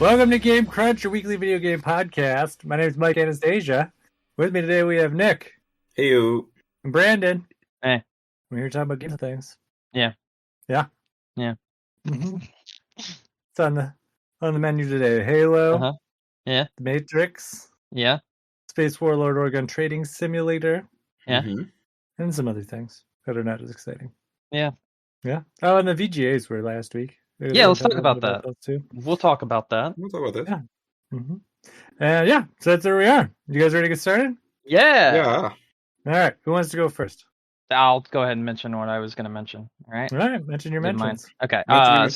Welcome to Game Crunch, your weekly video game podcast. My name is Mike Anastasia. With me today we have Nick. Heyo. And Brandon. Hey. We're here talking about games and things. Yeah. Yeah? Yeah. Mm-hmm. It's on the menu today. Halo. Yeah. The Matrix. Yeah. Space Warlord Oregon Trading Simulator. Yeah. And some other things that are not as exciting. Yeah. Yeah. Oh, and the VGAs were last week. Yeah, let's talk about that. Too. We'll talk about that. We'll talk about this. Yeah. Mm-hmm. So that's where we are. You guys ready to get started? Yeah. All right. Who wants to go first? I'll go ahead and mention what I was going to mention. All right. Mention your mentions. Okay. All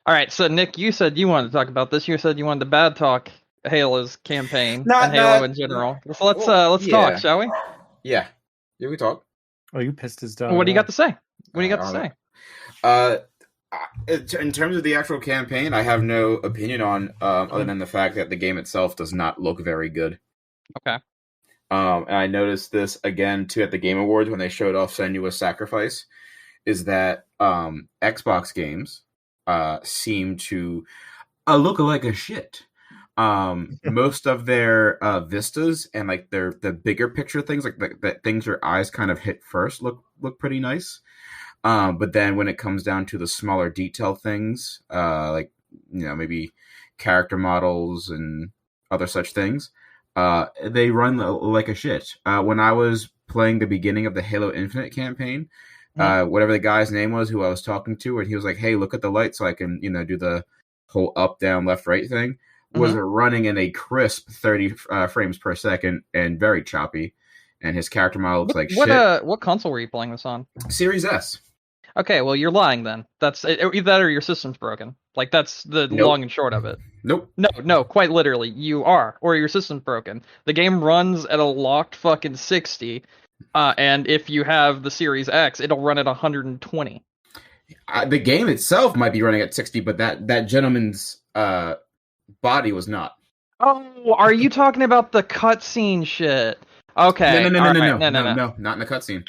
right. So Nick, you said you wanted to talk about this. You said you wanted to bad talk Halo's campaign and Halo in general. So let's talk, shall we? Yeah, we talk. Oh, you pissed his dog. What do you got to say? What do you got to say? In terms of the actual campaign, I have no opinion on other than the fact that the game itself does not look very good. Okay. And I noticed this again too at the Game Awards when they showed off Senua's Sacrifice, is that Xbox games seem to look like a shit. Most of their vistas and like the bigger picture things, like the things your eyes kind of hit first, look pretty nice. But then when it comes down to the smaller detail things, like, maybe character models and other such things, they run like a shit. When I was playing the beginning of the Halo Infinite campaign, whatever the guy's name was who I was talking to, and he was like, hey, look at the light so I can, do the whole up, down, left, right thing, was running in a crisp 30 frames per second and very choppy. And his character model looks like shit. What console were you playing this on? Series S. Okay, well, you're lying then. That's either that or your system's broken. Like, that's the long and short of it. Nope. No, quite literally, you are, or your system's broken. The game runs at a locked fucking 60, and if you have the Series X, it'll run at 120. The game itself might be running at 60, but that gentleman's body was not. Oh, are you talking about the cutscene shit? Okay. No, not in the cutscene.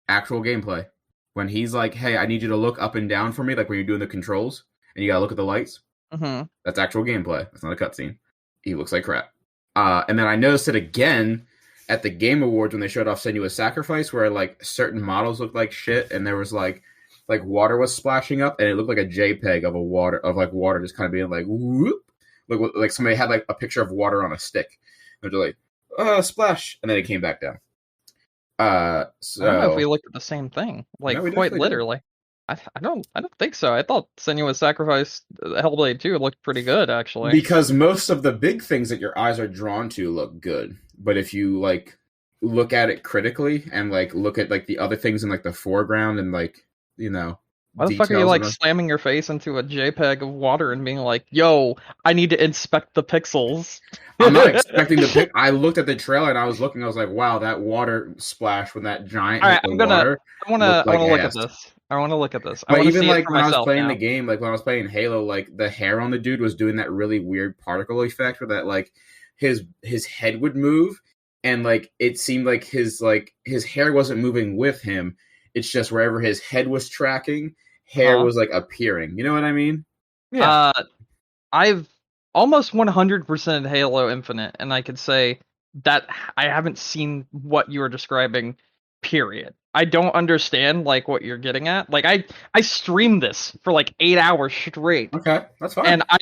Actual gameplay. When he's like, hey, I need you to look up and down for me, like when you're doing the controls, and you gotta look at the lights. That's actual gameplay. That's not a cutscene. He looks like crap. And then I noticed it again at the Game Awards when they showed off Senua's Sacrifice, where like certain models looked like shit, and there was like water was splashing up, and it looked like a JPEG of water just kind of being like whoop, like somebody had like a picture of water on a stick. And they're like, splash, and then it came back down. I don't know if we looked at the same thing, like quite literally. I don't think so. I thought Senua's Sacrifice, Hellblade 2 looked pretty good actually. Because most of the big things that your eyes are drawn to look good, but if you like look at it critically and like look at like the other things in like the foreground and like why the fuck are you like slamming your face into a JPEG of water and being like, yo, I need to inspect the pixels? I'm not expecting the pic. I looked at the trailer and I was like, wow, that water splash when that giant I want to look at this. But even like when I was playing the game, like when I was playing Halo, like the hair on the dude was doing that really weird particle effect where that like his head would move and like it seemed like his hair wasn't moving with him. It's just wherever his head was tracking, hair was like appearing. You know what I mean? Yeah. I've almost 100% Halo Infinite, and I could say that I haven't seen what you are describing, period. I don't understand like what you're getting at. Like I streamed this for like 8 hours straight. Okay, that's fine. And I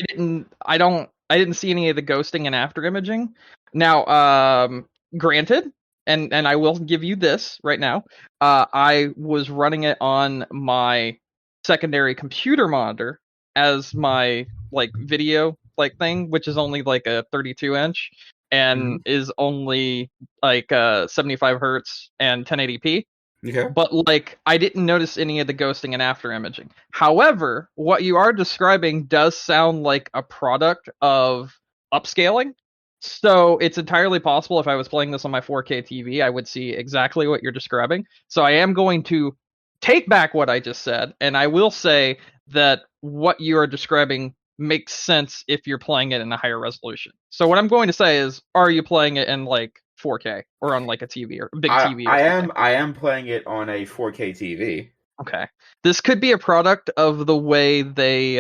didn't see any of the ghosting and after imaging. Now, granted, and I will give you this right now. I was running it on my secondary computer monitor as my like video like thing, which is only like a 32 inch and is only like 75 hertz and 1080p. Okay. But like I didn't notice any of the ghosting and after imaging. However, what you are describing does sound like a product of upscaling. So it's entirely possible if I was playing this on my 4K TV, I would see exactly what you're describing. So I am going to take back what I just said, and I will say that what you are describing makes sense if you're playing it in a higher resolution. So what I'm going to say is, are you playing it in like 4K or on like a TV or a big TV? I am playing it on a 4K TV. Okay. This could be a product of the way they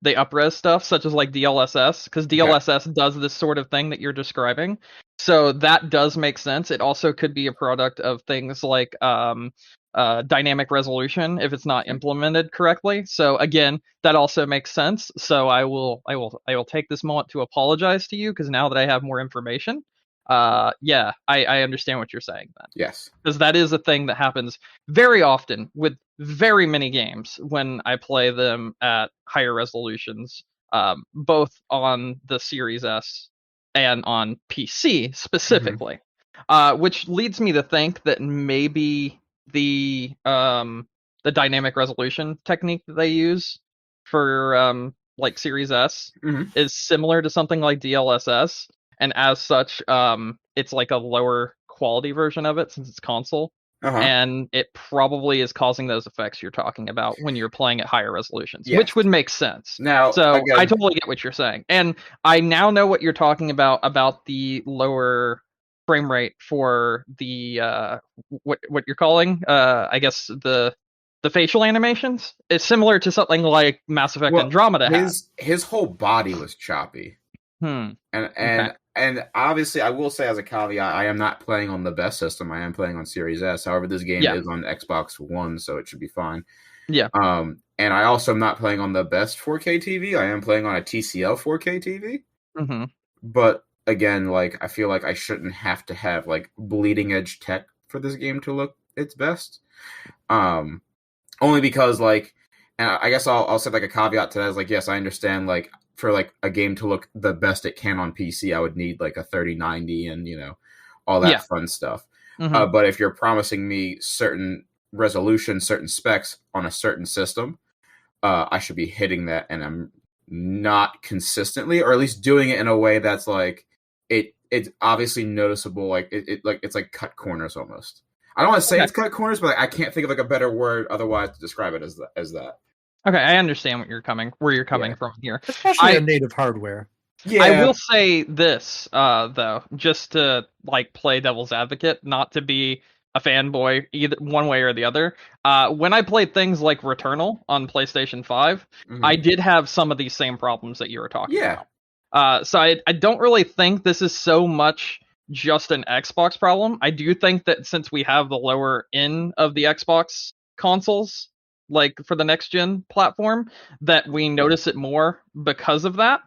they up-res stuff, such as like DLSS, because DLSS does this sort of thing that you're describing. So that does make sense. It also could be a product of things like dynamic resolution if it's not implemented correctly. So again, that also makes sense. So I will take this moment to apologize to you, because now that I have more information, yeah, I understand what you're saying then. Yes, because that is a thing that happens very often with very many games when I play them at higher resolutions, both on the Series S and on PC specifically. Which leads me to think that maybe the dynamic resolution technique that they use for like Series S is similar to something like DLSS, and as such, it's like a lower quality version of it since it's console. And it probably is causing those effects you're talking about when you're playing at higher resolutions, which would make sense. Now, so again, I totally get what you're saying, and I now know what you're talking about the lower frame rate for the what you're calling, I guess the facial animations. It's similar to something like Mass Effect Andromeda has. His whole body was choppy. And obviously, I will say as a caveat, I am not playing on the best system. I am playing on Series S. However, this game is on Xbox One, so it should be fine. Yeah. And I also am not playing on the best 4K TV. I am playing on a TCL 4K TV. But again, like, I feel like I shouldn't have to have like bleeding edge tech for this game to look its best. Only because, like, and I guess I'll say like a caveat to that is like, yes, I understand, like, for like a game to look the best it can on PC, I would need like a 3090 and, you know, all that fun stuff. But if you're promising me certain resolution, certain specs on a certain system, I should be hitting that, and I'm not consistently, or at least doing it in a way that's like it's obviously noticeable. Like it's like cut corners almost. I don't want to say it's cut corners, but I can't think of like a better word otherwise to describe it as that. Okay, I understand where you're coming from here. Especially on native hardware. Yeah. I will say this, though, just to like play devil's advocate, not to be a fanboy either one way or the other. When I played things like Returnal on PlayStation 5, I did have some of these same problems that you were talking about. So I don't really think this is so much just an Xbox problem. I do think that since we have the lower end of the Xbox consoles, like for the next gen platform, that we notice it more because of that,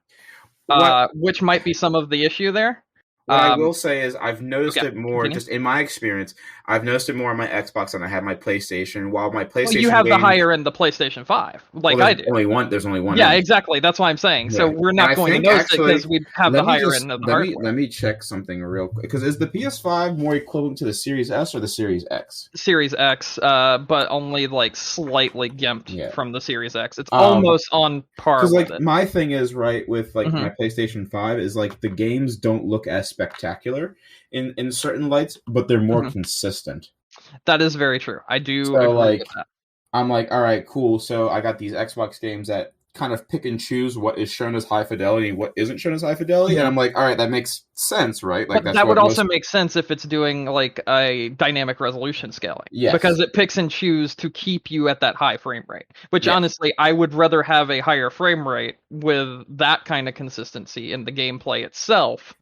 which might be some of the issue there. What I will say is I've noticed it more, just in my experience, I've noticed it more on my Xbox than I have my PlayStation. While my PlayStation, you have the higher end, the PlayStation 5, like I do. There's only one. Yeah, exactly. That's what I'm saying. Yeah. So we're not going to notice it because we have the higher end of the hardware. Let me check something real quick. Because is the PS5 more equivalent to the Series S or the Series X? Series X, but only like slightly gimped from the Series X. It's almost on par. Because like my thing is with like my PlayStation 5 is like the games don't look as spectacular in certain lights, but they're more consistent. That is very true. I do agree with that. I'm like, all right, cool. So I got these Xbox games that kind of pick and choose what is shown as high fidelity and what isn't shown as high fidelity, and I'm like, all right, that makes sense, right? Like that would also make sense if it's doing like a dynamic resolution scaling, because it picks and chooses to keep you at that high frame rate. Which honestly, I would rather have a higher frame rate with that kind of consistency in the gameplay itself,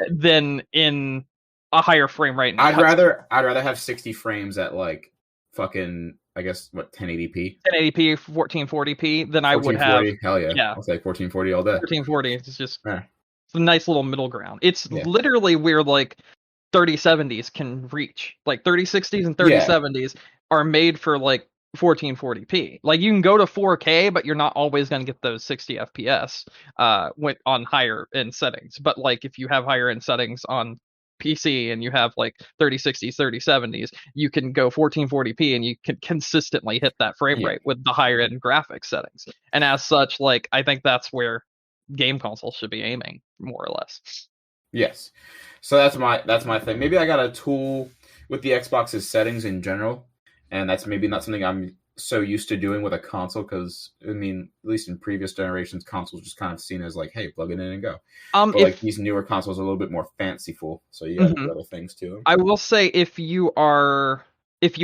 than in a higher frame rate. I'd rather have 60 frames at like fucking, I guess, what, 1080p? 1080p, 1440p, then I would have... Hell yeah. I'll say 1440 all day. 1440 is just it's a nice little middle ground. It's literally where, like, 3070s can reach. Like, 3060s and 3070s are made for, like, 1440p. Like, you can go to 4K, but you're not always going to get those 60 FPS on higher-end settings. But, like, if you have higher-end settings on PC and you have like 3060s, 3070s, you can go 1440p and you can consistently hit that frame rate with the higher end graphics settings. And as such, like, I think that's where game consoles should be aiming, more or less. Yes. So that's my thing. Maybe I got a tool with the Xbox's settings in general, and that's maybe not something I'm so used to doing with a console, because I mean, at least in previous generations, consoles just kind of seen as like, hey, plug it in and go. But like these newer consoles are a little bit more fanciful, so you got to do other things too. I will say if you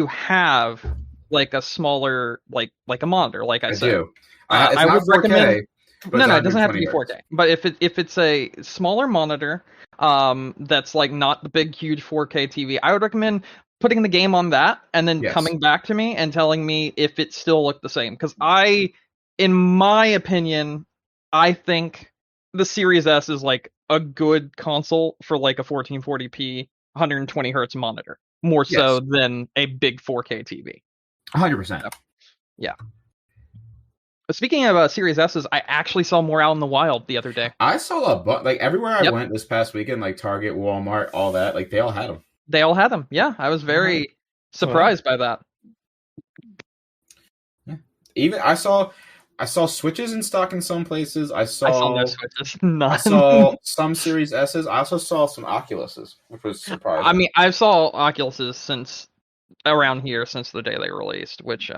have like a smaller like a monitor, like I said, do. I would recommend. But No, it's no, it doesn't have to 120 be hertz. 4K. But if it's a smaller monitor, that's like not the big huge 4K TV, I would recommend putting the game on that and then Yes. coming back to me and telling me if it still looked the same. Because in my opinion, I think the Series S is like a good console for like a 1440p 120 hertz monitor, more so Yes. than a big 4K TV. 100%. Yeah. But speaking of Series S's, I actually saw more out in the wild the other day. I saw a bunch, like everywhere I Yep. went this past weekend, like Target, Walmart, all that, like they all had them. They all had them. Yeah, I was very surprised by that. Yeah. Even I saw Switches in stock in some places. I I saw no saw Switches. None. I saw some Series S's. I also saw some Oculuses, which was surprising. I mean, I saw Oculuses since around here since the day they released, which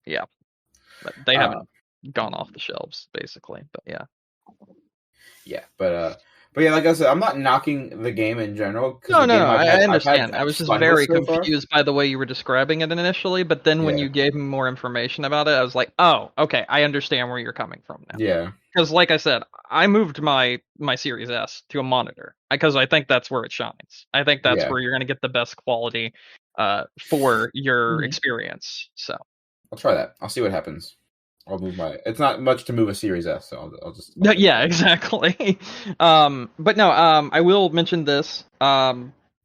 yeah, but they haven't gone off the shelves basically. But yeah, but yeah, like I said, I'm not knocking the game in general. no, I I've understand. had I was just fun very with so far. confused by the way you were describing it initially, but then when Yeah. you gave me more information about it, I was like, oh, okay, I understand where you're coming from now. Yeah, Because, like I said, I moved my Series S to a monitor because I think that's where it shines. I think that's Yeah. where you're going to get the best quality for your Mhm. experience. So I'll try that. I'll see what happens. I'll move my. It's not much to move a Series S, so I'll just. yeah, exactly. But no, I will mention this.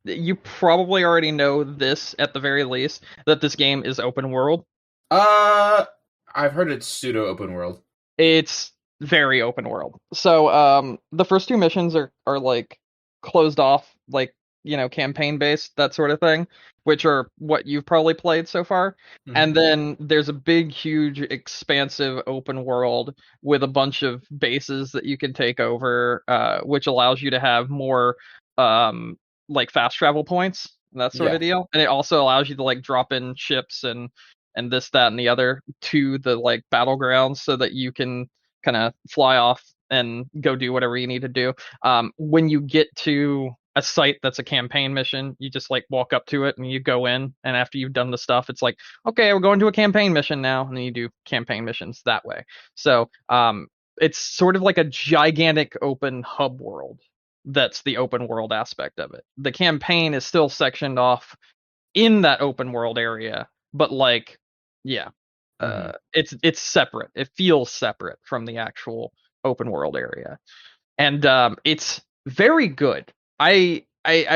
You probably already know this at the very least that this game is open world. I've heard it's pseudo open world. It's very open world. So the first two missions are like closed off, like, you know, campaign based, that sort of thing, which are what you've probably played so far. Mhm. And then there's a big, huge, expansive open world with a bunch of bases that you can take over, which allows you to have more like fast travel points, that sort of deal. And it also allows you to like drop in ships and this, that, and the other to the like battlegrounds so that you can kind of fly off and go do whatever you need to do. When you get to a site that's a campaign mission, you just like walk up to it and you go in, and after you've done the stuff, it's like, okay, we're going to a campaign mission now, and then you do campaign missions that way. So it's sort of like a gigantic open hub world. That's the open world aspect of it. The campaign is still sectioned off in that open world area, but like, yeah, it's separate. It feels separate from the actual open world area, and it's very good. I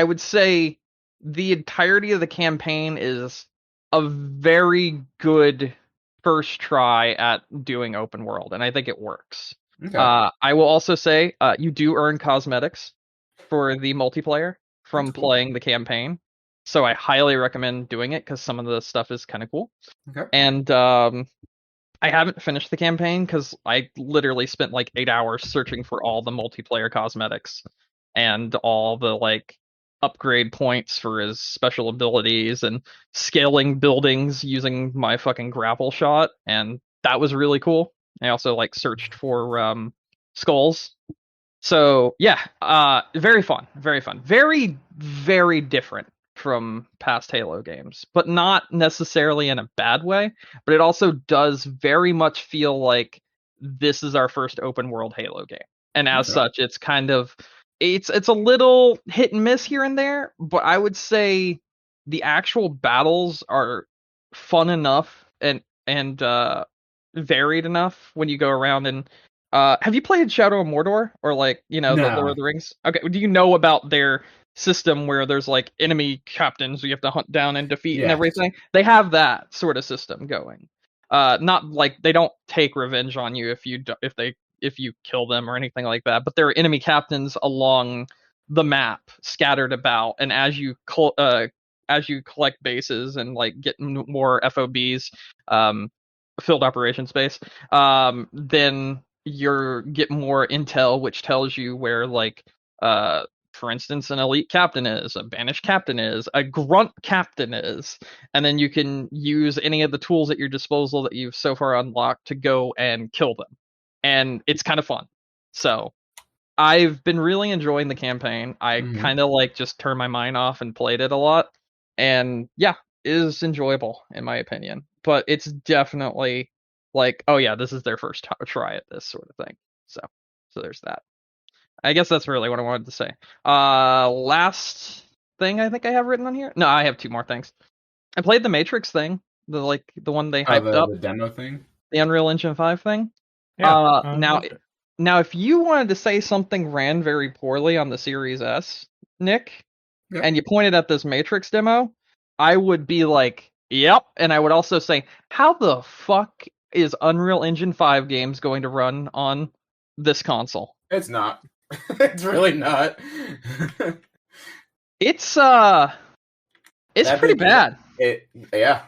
would say the entirety of the campaign is a very good first try at doing open world, and I think it works. Okay. I will also say you do earn cosmetics for the multiplayer from That's cool. playing the campaign, so I highly recommend doing it because some of the stuff is kind of cool. Okay. And I haven't finished the campaign because I literally spent like 8 hours searching for all the multiplayer cosmetics and all the like upgrade points for his special abilities and scaling buildings using my fucking grapple shot, and that was really cool. I also like searched for skulls. So yeah, very fun, very, very different from past Halo games, but not necessarily in a bad way. But it also does very much feel like this is our first open world Halo game, and as such, it's kind of it's a little hit and miss here and there. But I would say the actual battles are fun enough and varied enough when you go around and have you played Shadow of Mordor or like, you know, the Lord of the Rings? Okay, do you know about their system where there's like enemy captains you have to hunt down and defeat and everything? They have that sort of system going. Not like they don't take revenge on you if you kill them or anything like that, but there are enemy captains along the map scattered about, and as you collect bases and like get more FOBs, field operations base, then you get more intel, which tells you where, like, for instance, an elite captain is, a banished captain is, a grunt captain is, and then you can use any of the tools at your disposal that you've so far unlocked to go and kill them. And it's kind of fun. So I've been really enjoying the campaign. I kind of like just turned my mind off and played it a lot. And yeah, it is enjoyable in my opinion. But it's definitely like, oh yeah, this is their first try at this sort of thing. So there's that. I guess that's really what I wanted to say. Last thing I think I have written on here. No, I have two more things. I played the Matrix thing, the one they hyped up, the demo thing, the Unreal Engine 5 thing. Yeah. Now, if you wanted to say something ran very poorly on the Series S, Nick, yeah. and you pointed at this Matrix demo, I would be like, yep. And I would also say, how the fuck is Unreal Engine 5 games going to run on this console? It's not. It's really not. It's pretty bad. Yeah.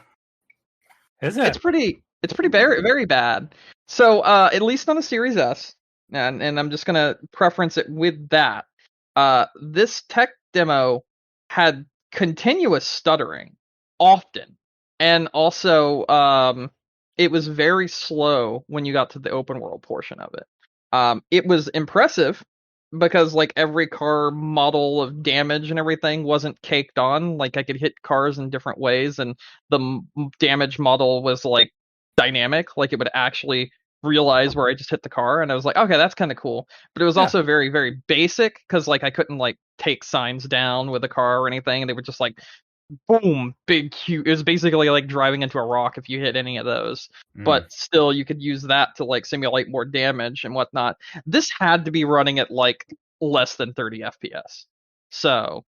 Is it? It's pretty very, very bad. So, at least on the Series S, and I'm just gonna preference it with that. This tech demo had continuous stuttering often, and also it was very slow when you got to the open world portion of it. It was impressive because like every car model of damage and everything wasn't caked on. Like I could hit cars in different ways, and the damage model was like dynamic. Like it would actually realize where I just hit the car, and I was like, okay, that's kind of cool. But it was also very, very basic because like I couldn't like take signs down with a car or anything, and they were just like boom, big, huge. It was basically like driving into a rock if you hit any of those. But still, you could use that to like simulate more damage and whatnot. This had to be running at like less than 30 FPS. So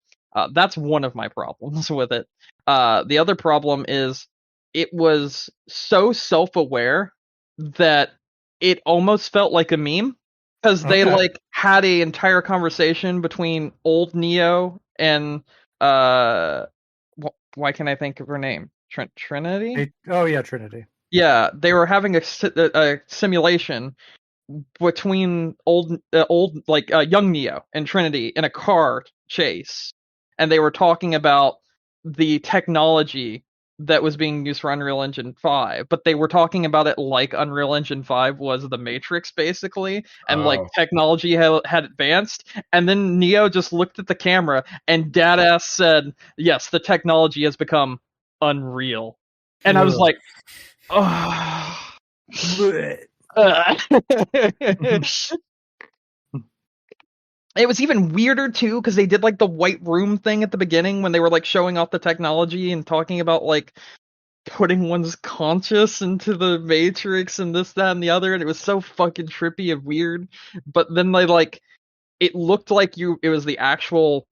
that's one of my problems with it. The other problem is it was so self-aware that it almost felt like a meme because they like had a entire conversation between old Neo and why can't I think of her name? Trinity? Trinity. Yeah, they were having a simulation between old young Neo and Trinity in a car chase, and they were talking about the technology that was being used for Unreal Engine 5, but they were talking about it like Unreal Engine 5 was the Matrix, basically, and like technology had advanced, and then Neo just looked at the camera and dadass said, yes, the technology has become unreal. And I was like, oh. It was even weirder too because they did like the white room thing at the beginning when they were like showing off the technology and talking about like putting one's conscious into the Matrix and this, that, and the other, and it was so fucking trippy and weird. But then they like it looked like it was the actual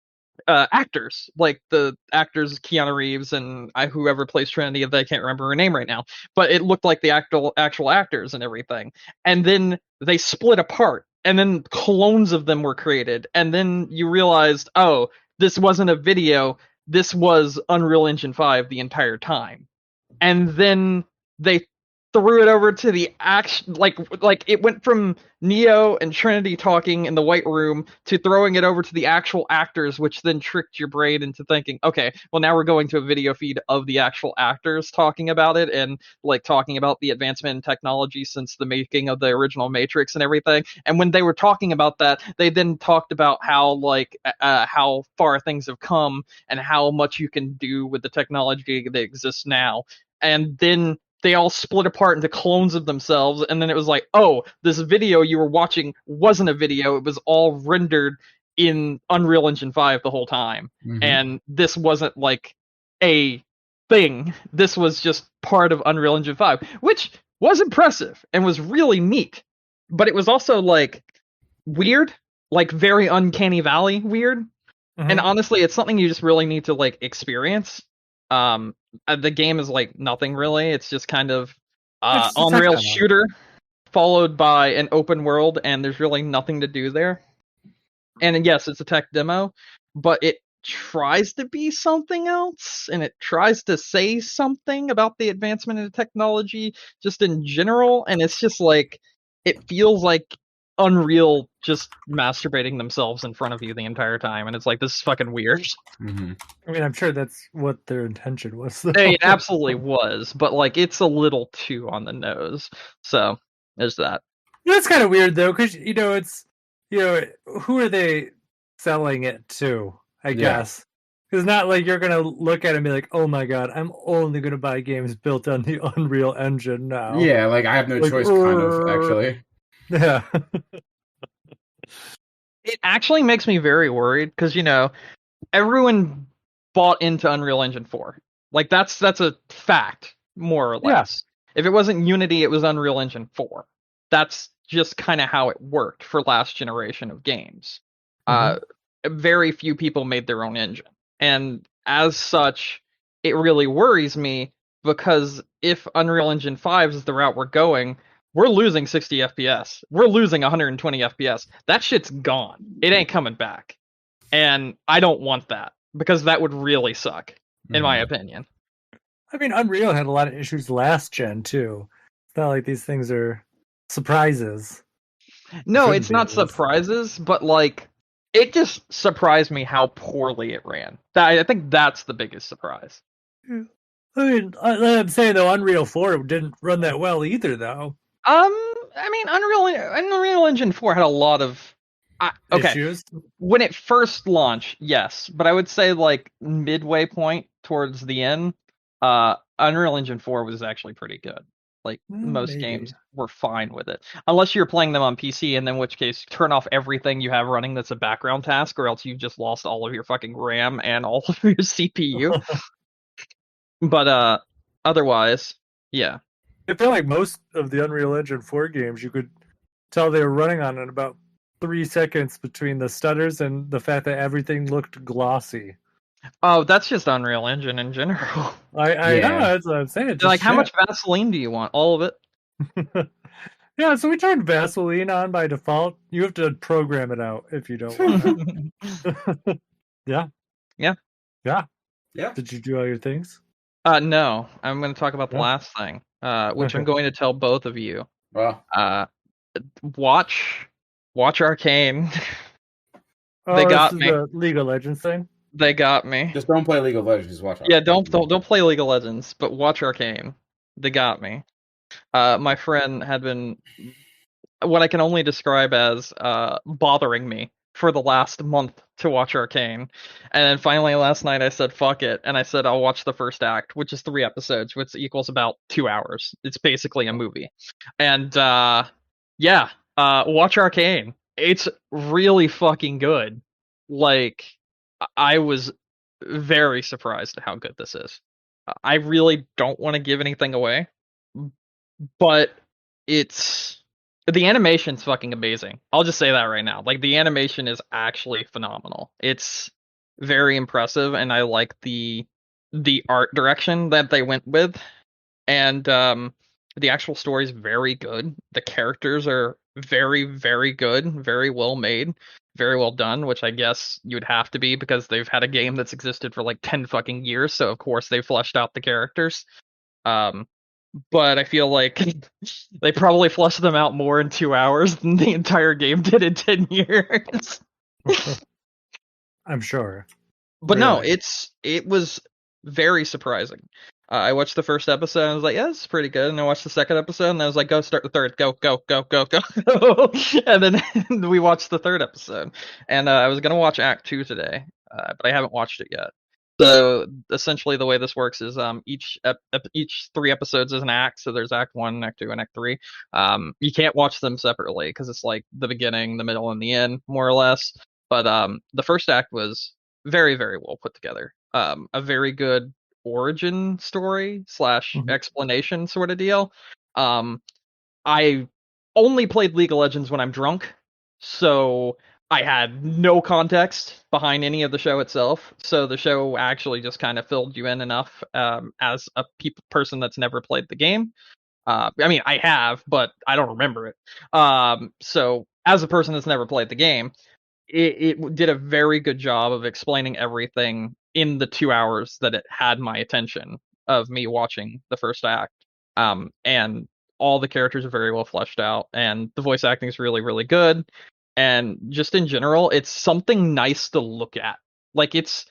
actors, like the actors Keanu Reeves and whoever plays Trinity, I can't remember her name right now, but it looked like the actual actors and everything. And then they split apart, and then clones of them were created, and then you realized, oh, this wasn't a video, this was Unreal Engine 5 the entire time. And then they threw it over to the action, like it went from Neo and Trinity talking in the white room to throwing it over to the actual actors, which then tricked your brain into thinking, okay, well now we're going to a video feed of the actual actors talking about it and like talking about the advancement in technology since the making of the original Matrix and everything. And when they were talking about that, they then talked about how like how far things have come and how much you can do with the technology that exists now. And then they all split apart into clones of themselves, and then it was like, oh, this video you were watching wasn't a video, it was all rendered in Unreal Engine 5 the whole time. And this wasn't like a thing, this was just part of Unreal Engine 5, which was impressive and was really neat, but it was also like weird, like very Uncanny Valley weird. And honestly, it's something you just really need to like experience. The game is like nothing really. It's just kind of on-rail shooter followed by an open world, and there's really nothing to do there. And yes, it's a tech demo, but it tries to be something else, and it tries to say something about the advancement in technology just in general, and it's just like, it feels like Unreal just masturbating themselves in front of you the entire time, and it's like, this is fucking weird. I mean, I'm sure that's what their intention was. It absolutely was, but like it's a little too on the nose. So there's that. That's kind of weird though, because it's who are they selling it to? I guess It's not like you're gonna look at it and be like, "Oh my god, I'm only gonna buy games built on the Unreal Engine now." Yeah, like I have no Like, choice, kind of actually. yeah. It actually makes me very worried because everyone bought into Unreal Engine 4. Like that's a fact, more or Yeah. less. If it wasn't Unity, it was Unreal Engine 4. That's just kind of how it worked for last generation of games. Very few people made their own engine. And as such, it really worries me because if Unreal Engine 5 is the route we're going, we're losing 60 FPS. We're losing 120 FPS. That shit's gone. It ain't coming back. And I don't want that because that would really suck, in my opinion. I mean, Unreal had a lot of issues last gen too. It's not like these things are surprises. No, Shouldn't it's be, not at least. surprises, but like it just surprised me how poorly it ran. I think that's the biggest surprise. I mean, I'm saying though, Unreal 4 didn't run that well either, though. I mean, Unreal Engine 4 had a lot of okay. Issues. When it first launched, yes, but I would say like midway point towards the end, Unreal Engine 4 was actually pretty good. Like most Maybe. games were fine with it, unless you're playing them on PC, and in which case turn off everything you have running that's a background task, or else you've just lost all of your fucking RAM and all of your CPU. But otherwise, yeah. I feel like most of the Unreal Engine 4 games, you could tell they were running on in about 3 seconds between the stutters and the fact that everything looked glossy. Oh, that's just Unreal Engine in general. I Yeah. know, that's what I'm saying. It's They're like, just how shit. much Vaseline do you want? All of it. Yeah, so we turned Vaseline on by default. You have to program it out if you don't want to. Yeah. Yeah. Yeah. Yeah. Did you do all your things? No, I'm going to talk about the Yeah. last thing, which I'm going to tell both of you. Well, Watch Arcane. Oh, They got this is me. the League of Legends thing? They got me. just don't play League of Legends. Just watch. Yeah, don't play League of Legends, but watch Arcane. They got me. My friend had been what I can only describe as bothering me for the last month to watch Arcane. And then finally last night I said fuck it, and I said I'll watch the first act, which is 3 episodes, which equals about 2 hours. It's basically a movie. And watch Arcane. It's really fucking good. Like I was very surprised at how good this is. I really don't want to give anything away, but the animation's fucking amazing. I'll just say that right now. Like the animation is actually phenomenal. It's very impressive, and I like the art direction that they went with. And the actual story is very good. The characters are very, very good, very well made, very well done, which I guess you'd have to be because they've had a game that's existed for like 10 fucking years, so of course they fleshed out the characters. But I feel like they probably fleshed them out more in 2 hours than the entire game did in 10 years. I'm sure. But no, Really. it was very surprising. I watched the first episode and I was like, yeah, this is pretty good. And I watched the second episode and I was like, go start the third. Go. And then we watched the third episode. And I was going to watch Act 2 today, but I haven't watched it yet. So essentially the way this works is each 3 episodes is an act. So there's Act 1, Act 2, and Act 3. You can't watch them separately because it's like the beginning, the middle, and the end, more or less. But the first act was very, very well put together. A very good origin story / explanation sort of deal. I only played League of Legends when I'm drunk, so I had no context behind any of the show itself. So the show actually just kind of filled you in enough as a person that's never played the game. I mean, I have, but I don't remember it. So as a person that's never played the game, it did a very good job of explaining everything in the 2 hours that it had my attention of me watching the first act. And all the characters are very well fleshed out, and the voice acting is really, really good. And just in general, it's something nice to look at. Like it's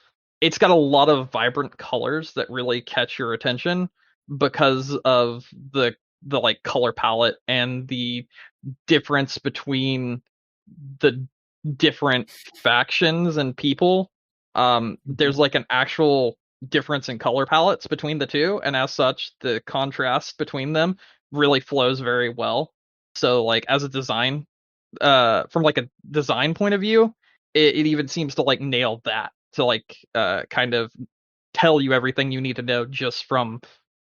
got a lot of vibrant colors that really catch your attention because of the like color palette and the difference between the different factions and people There's like an actual difference in color palettes between the two, and as such, the contrast between them really flows very well. So like as a design, from like a design point of view, it even seems to like nail that to like kind of tell you everything you need to know just from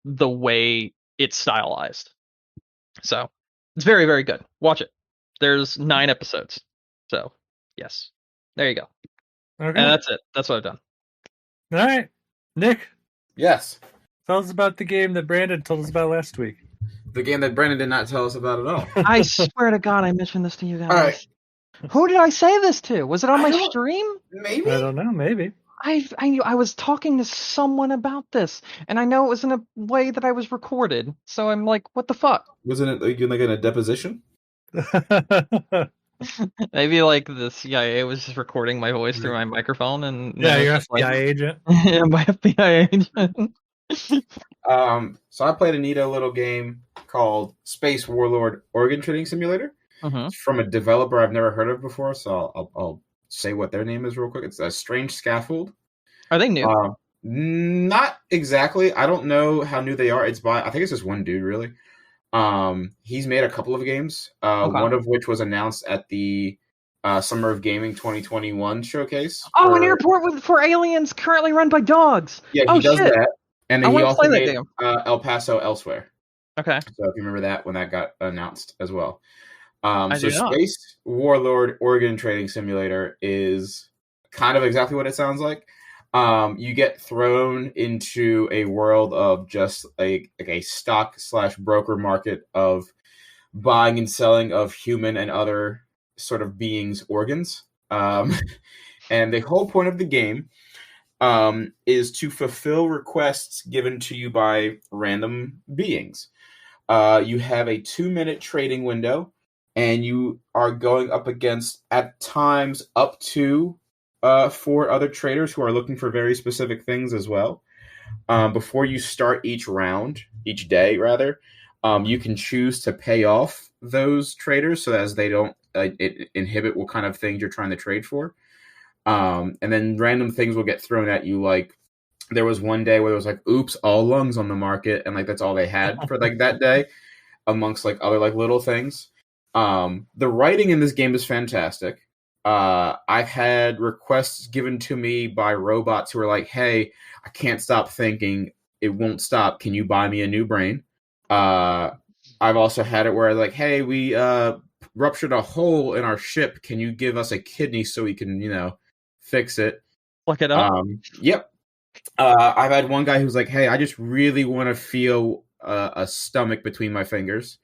the way it's stylized. So it's very, very good. Watch it. There's 9 episodes. So yes. There you go. Okay. And that's it. That's what I've done. All right. Nick, Yes. tell us about the game that Brandon told us about last week. The game that Brandon did not tell us about at all. I swear to God, I mentioned this to you guys. All right. Who did I say this to? Was it on I my don't- stream? Maybe? I don't know. Maybe. I was talking to someone about this, and I know it was in a way that I was recorded. So I'm like, what the fuck? Wasn't it like in a deposition? Maybe like the CIA was just recording my voice through my microphone, and Yeah, you're it's FBI agent. yeah, my FBI agent. So I played a neato little game called Space Warlord Organ Trading Simulator. Mhm. It's from a developer I've never heard of before, so I'll say what their name is real quick. It's a Strange Scaffold. Are they new? Not exactly. I don't know how new they are. It's by, I think it's just one dude, really. He's made a couple of games, Okay. one of which was announced at the Summer of Gaming 2021 showcase. Oh, an airport for aliens currently run by dogs. Yeah, Oh, he does shit. that. And then I he wanna also play that made game. El Paso Elsewhere. Okay. So if you remember that when that got announced as well. I So do not. Space Warlord Organ Trading Simulator is kind of exactly what it sounds like. You get thrown into a world of just like a stock/broker market of buying and selling of human and other sort of beings' organs. And the whole point of the game is to fulfill requests given to you by random beings. You have a 2-minute trading window, and you are going up against, at times, up to 4 other traders who are looking for very specific things as well. Before you start each day, you can choose to pay off those traders so as they don't inhibit what kind of things you're trying to trade for. And then random things will get thrown at you, like there was one day where there was like, oops, all lungs on the market, and like that's all they had for like that day, amongst like other like little things. The writing in this game is fantastic. I've had requests given to me by robots who are like, hey, I can't stop thinking, it won't stop, can you buy me a new brain? I've also had it where like, hey, we ruptured a hole in our ship, can you give us a kidney so we can, fix it? Look it up. Yep. I've had one guy who's like, hey, I just really want to feel a stomach between my fingers.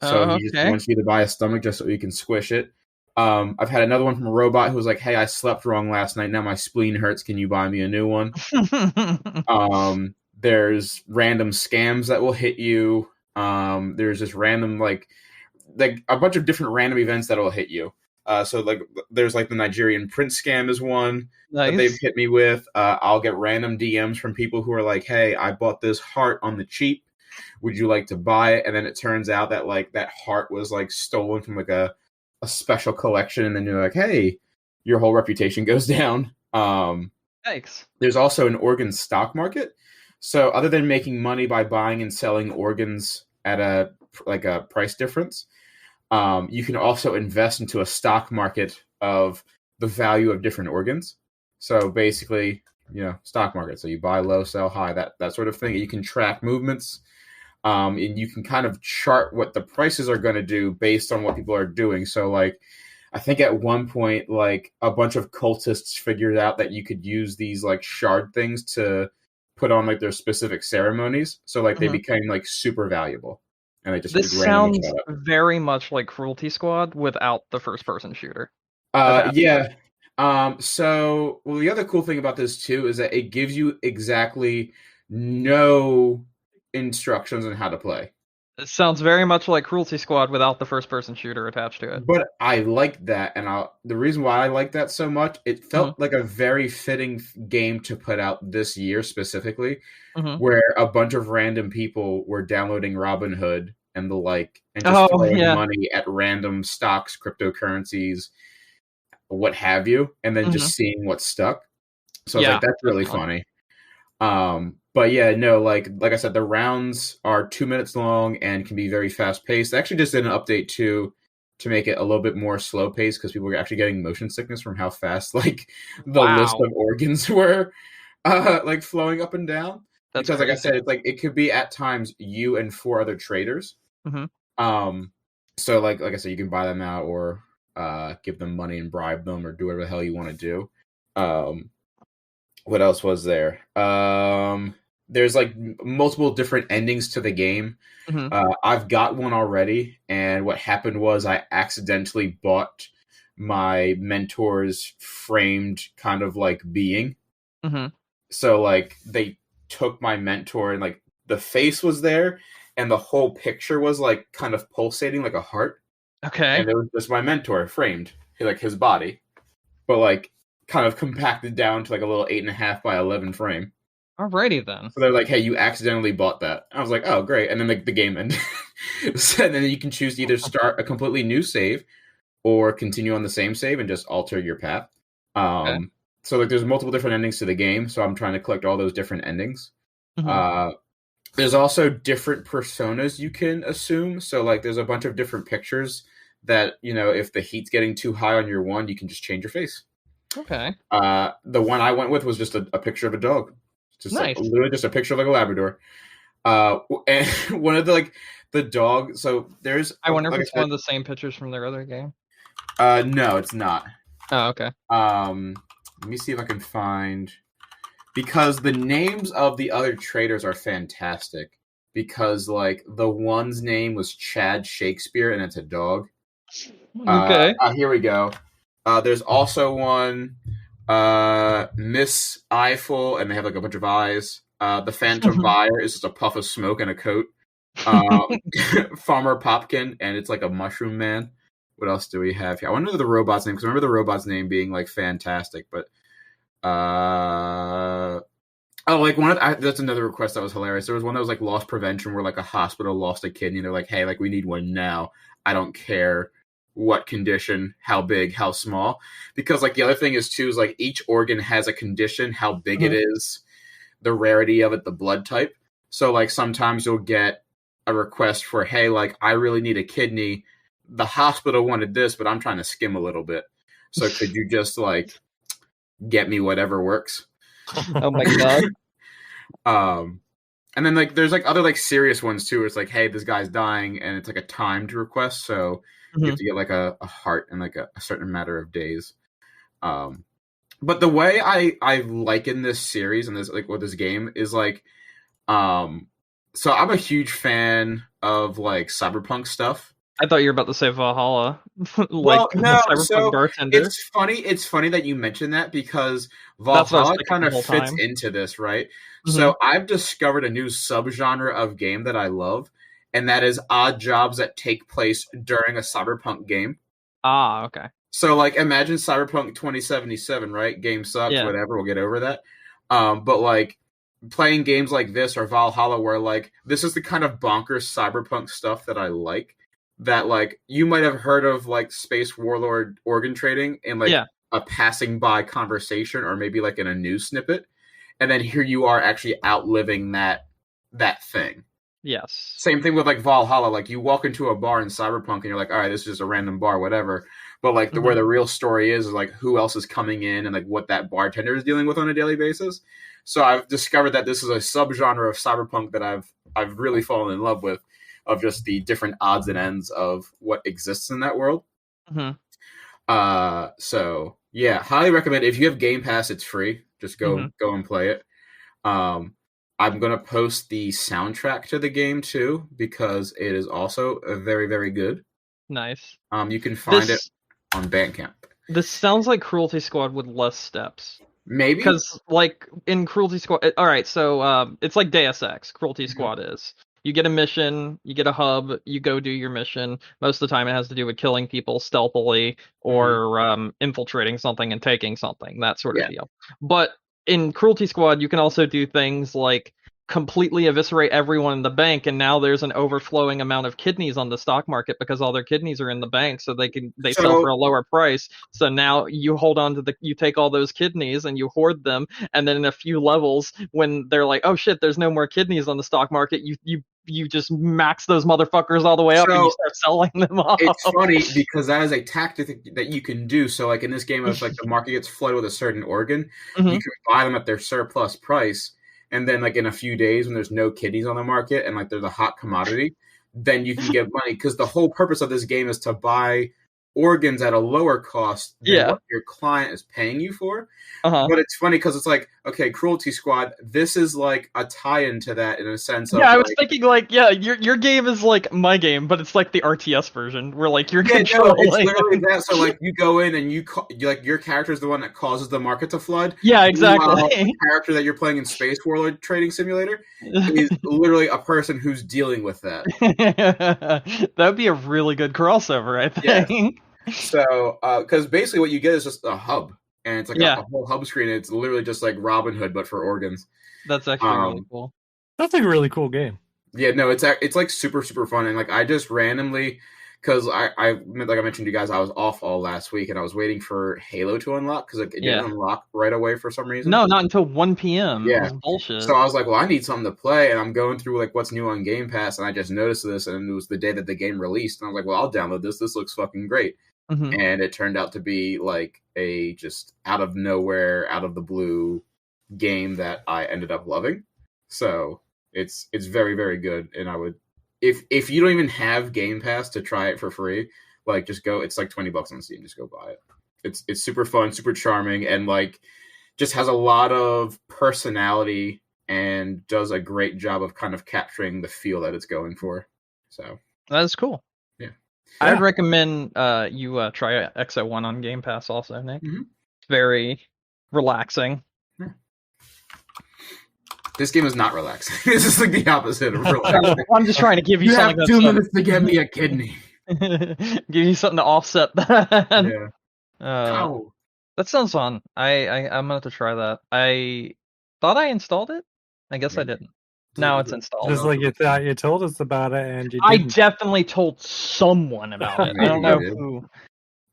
So he just wants you to buy a stomach just so you can squish it. I've had another one from a robot who was like, hey, I slept wrong last night. Now my spleen hurts. Can you buy me a new one? There's random scams that will hit you. There's just random, like a bunch of different random events that will hit you. So like there's like the Nigerian prince scam is one that they've hit me with. I'll get random DMs from people who are like, hey, I bought this heart on the cheap. Would you like to buy it? And then it turns out that like that heart was like stolen from like a special collection. And then you're like, hey, your whole reputation goes down. Thanks. There's also an organ stock market. So other than making money by buying and selling organs at a price difference, you can also invest into a stock market of the value of different organs. So basically, stock market. So you buy low, sell high, that sort of thing. You can track movements, and you can kind of chart what the prices are going to do based on what people are doing. So like, I think at one point, like a bunch of cultists figured out that you could use these like shard things to put on like their specific ceremonies. So like they became like super valuable. And they just this sounds very much like Cruelty Squad without the first-person shooter. Yeah. So, the other cool thing about this too is that it gives you exactly no instructions on how to play. It sounds very much like Cruelty Squad without the first-person shooter attached to it. But I like that, and the reason why I like that so much, it felt like a very fitting game to put out this year specifically, where a bunch of random people were downloading Robinhood and the like, and just throwing money at random stocks, cryptocurrencies, what have you, and then just seeing what stuck. So I was like, that's really definitely. funny. But yeah, no, like I said, the rounds are 2 minutes long and can be very fast paced. They actually just did an update too to make it a little bit more slow paced because people were actually getting motion sickness from how fast like the list Wow, of organs were like flowing up and down. that's Because like I crazy. said, it's like it could be at times you and four other traders. Hmm. Um, so like I said, you can buy them out or give them money and bribe them or do whatever the hell you want to do. Um, what else was there? There's like multiple different endings to the game. Hmm. I've got one already, and what happened was I accidentally bought my mentor's framed kind of like being. Hmm. So like they took my mentor and like the face was there and the whole picture was like kind of pulsating like a heart, Okay. and it was just my mentor framed like his body, but like kind of compacted down to like a little 8.5 by 11 frame. Alrighty then. So they're like, "Hey, you accidentally bought that." I was like, "Oh, great!" And then like the game ended. So, and then you can choose to either start a completely new save or continue on the same save and just alter your path. Okay. So like, there's multiple different endings to the game. So I'm trying to collect all those different endings. Hmm. Uh, there's also different personas you can assume. So like, there's a bunch of different pictures that if the heat's getting too high on your one, you can just change your face. Okay. The one I went with was just a picture of a dog, just like Nice. literally just a picture of like a Labrador. And one of the like the dog. So there's I wonder if like I it's one said, of the same pictures from their other game. no, it's not. Oh, okay. Let me see if I can find because the names of the other traders are fantastic. Because like the one's name was Chad Shakespeare and it's a dog. Okay. Here we go. There's also one, Miss Eyeful, and they have like a bunch of eyes. The Phantom Buyer is just a puff of smoke and a coat. Farmer Popkin, and it's like a mushroom man. What else do we have here? I wonder the robot's name because I remember the robot's name being like fantastic. But like that's another request that was hilarious. There was one that was like loss prevention, where like a hospital lost a kidney. They're like, hey, like we need one now. I don't care what condition, how big, how small, because like the other thing is too is like each organ has a condition, how big it is, the rarity of it, the blood type. So like sometimes you'll get a request for, hey, like I really need a kidney. The hospital wanted this, but I'm trying to skim a little bit. So could you just like get me whatever works? Oh my god. And then like there's like other like serious ones too. Where it's like, hey, this guy's dying, and it's like a timed request, so you have to get like a heart in like a certain matter of days. But the way I liken this series and this like what this game is like, so I'm a huge fan of like cyberpunk stuff. I thought you were about to say Valhalla. Like Well, no, Cyberpunk so Bartender. it's funny. It's funny that you mentioned that because That's what I was Valhalla thinking kind the of whole fits time. into this, right? Mm-hmm. So I've discovered a new subgenre of game that I love, and that is odd jobs that take place during a cyberpunk game. Ah, okay. So, like, imagine Cyberpunk 2077, right? Game sucks, Yeah. whatever. We'll get over that. But like playing games like this or Valhalla, where like this is the kind of bonkers cyberpunk stuff that I like. That like you might have heard of like Space Warlord organ trading in like Yeah. a passing by conversation or maybe like in a news snippet, and then here you are actually outliving that thing. Yes. Same thing with like Valhalla. Like you walk into a bar in Cyberpunk and you're like, all right, this is just a random bar, whatever. But like where the real story is like who else is coming in and like what that bartender is dealing with on a daily basis. So I've discovered that this is a subgenre of cyberpunk that I've really fallen in love with, of just the different odds and ends of what exists in that world. Mm-hmm. So yeah, highly recommend. If you have Game Pass, it's free. Just go and play it. I'm gonna post the soundtrack to the game too because it is also very very good. Nice. You can find it on Bandcamp. This sounds like Cruelty Squad with less steps. Maybe because like in Cruelty Squad, all right. So it's like Deus Ex. Cruelty Squad is. You get a mission, you get a hub, you go do your mission. Most of the time, it has to do with killing people stealthily or infiltrating something and taking something, that sort of deal. But in Cruelty Squad, you can also do things like completely eviscerate everyone in the bank, and now there's an overflowing amount of kidneys on the stock market because all their kidneys are in the bank, so they sell for a lower price. So now you hold on to you take all those kidneys and you hoard them, and then in a few levels, when they're like, oh shit, there's no more kidneys on the stock market, you just max those motherfuckers all the way up and you start selling them off. It's funny because that is a tactic that you can do. So like in this game, if like the market gets flooded with a certain organ, you can buy them at their surplus price. And then like in a few days when there's no kidneys on the market and like there's a hot commodity, then you can get money. Because the whole purpose of this game is to buy organs at a lower cost than what your client is paying you for. But it's funny because it's like, okay, Cruelty Squad, this is like a tie-in to that in a sense of I was thinking like, your game is like my game, but it's like the RTS version where like you're controlling. No, it's literally that. So like you go in and you like your character is the one that causes the market to flood. Yeah, exactly. The character that you're playing in Space Warlord Trading Simulator is literally a person who's dealing with that. That would be a really good crossover, I think. Yeah. So, because basically what you get is just a hub. And it's like a whole hub screen. And it's literally just like Robin Hood, but for organs. That's actually really cool. That's like a really cool game. Yeah, no, it's like super, super fun. And like I just randomly, because like I mentioned to you guys, I was off all last week and I was waiting for Halo to unlock because like, it didn't unlock right away for some reason. No, not until 1 p.m. Yeah. It was bullshit. So I was like, well, I need something to play. And I'm going through like what's new on Game Pass. And I just noticed this. And it was the day that the game released. And I was like, well, I'll download this. This looks fucking great. And it turned out to be like a just out of nowhere, out of the blue game that I ended up loving. So it's very, very good. And I would, if you don't even have Game Pass to try it for free, like just go. It's like $20 on Steam. Just go buy it. It's super fun, super charming, and like just has a lot of personality and does a great job of kind of capturing the feel that it's going for. So that's cool. I'd recommend you try XO1 on Game Pass also, Nick. It's very relaxing. Yeah. This game is not relaxing. This is like the opposite of relaxing. I'm just trying to give you something. You have 2 minutes to get me a kidney. Give you something to offset that. Yeah. That sounds fun. I'm gonna have to try that. I thought I installed it. I guess I didn't. Now it's installed. Just like you thought you told us about it, and you didn't. I definitely told someone about it. I don't know who.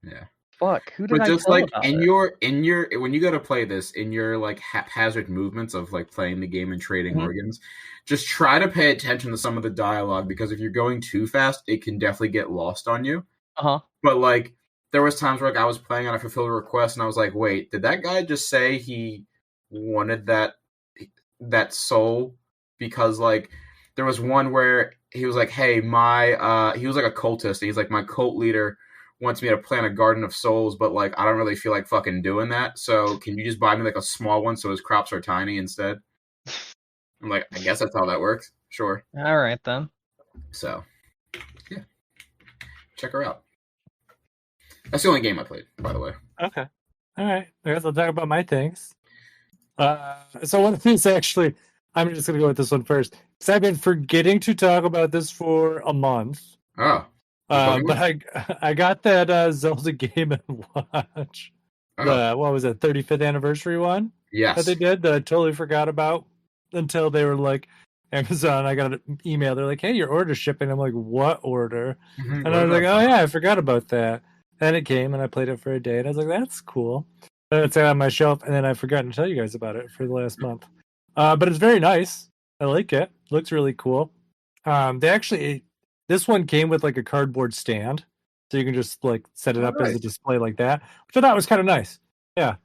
Yeah. Fuck. Who did but I just tell like about in it? your when you go to play this in your like haphazard movements of like playing the game and trading organs, just try to pay attention to some of the dialogue because if you're going too fast, it can definitely get lost on you. But like there was times where like I was playing and I fulfilled a request and I was like, wait, did that guy just say he wanted that soul? Because like there was one where he was like, hey, he was like a cultist and he's like, my cult leader wants me to plant a garden of souls, but like I don't really feel like fucking doing that. So can you just buy me like a small one so his crops are tiny instead? I'm like, I guess that's how that works. Sure. All right then. So yeah. Check her out. That's the only game I played, by the way. Okay. All right. I guess I'll talk about my things. So one of these actually, I'm just going to go with this one first. Because I've been forgetting to talk about this for a month. Oh. But I got that Zelda Game & Watch. What was it, 35th anniversary one? Yes. That they did that I totally forgot about until they were like, Amazon, I got an email. They're like, hey, your order's shipping. I'm like, what order? And I was like, oh, yeah, I forgot about that. And it came, and I played it for a day. And I was like, that's cool. And it's on my shelf, and then I forgot to tell you guys about it for the last month. But it's very nice. I like it. Looks really cool. This one came with like a cardboard stand, so you can just like set it up as a display like that, which I thought was kind of nice. Yeah.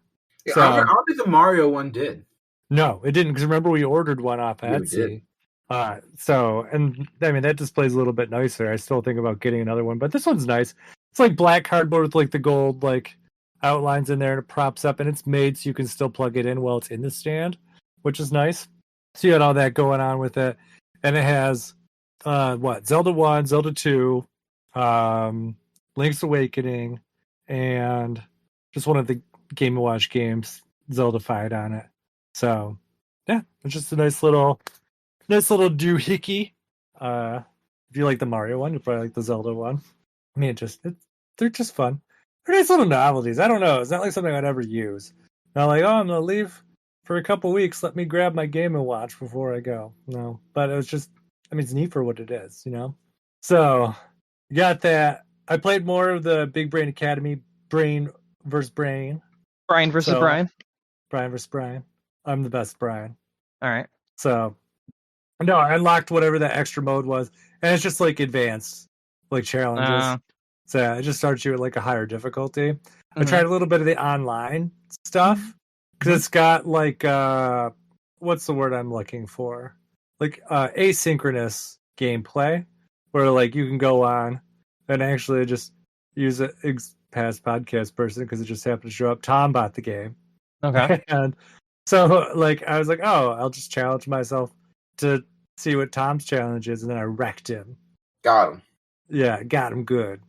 So, I don't think the Mario one did. No, it didn't, because remember we ordered one off Etsy. And I mean that display's a little bit nicer. I still think about getting another one, but this one's nice. It's like black cardboard with like the gold like outlines in there, and it props up, and it's made so you can still plug it in while it's in the stand, which is nice. So you got all that going on with it, and it has Zelda 1, Zelda 2, Link's Awakening, and just one of the Game & Watch games, Zelda-fied on it. So yeah, it's just a nice little doohickey. If you like the Mario one, you'll probably like the Zelda one. I mean, they're just fun. They're nice little novelties. I don't know. It's not like something I'd ever use. Not like, oh, I'm gonna leave for a couple weeks, let me grab my Game & Watch before I go. No, but it was just, I mean, it's neat for what it is, you know? So, got that. I played more of the Big Brain Academy, Brain versus Brain. Brian versus Brian. Brian versus Brian. I'm the best Brian. All right. So, no, I unlocked whatever that extra mode was, and it's just like advanced, like challenges. So it just starts you at like a higher difficulty. I tried a little bit of the online stuff because it's got like what's the word I'm looking for? Like asynchronous gameplay, where like you can go on and actually just use it. Past podcast person because it just happened to show up. Tom bought the game. Okay. And so like I was like, oh, I'll just challenge myself to see what Tom's challenge is, and then I wrecked him. Got him. Yeah, got him good.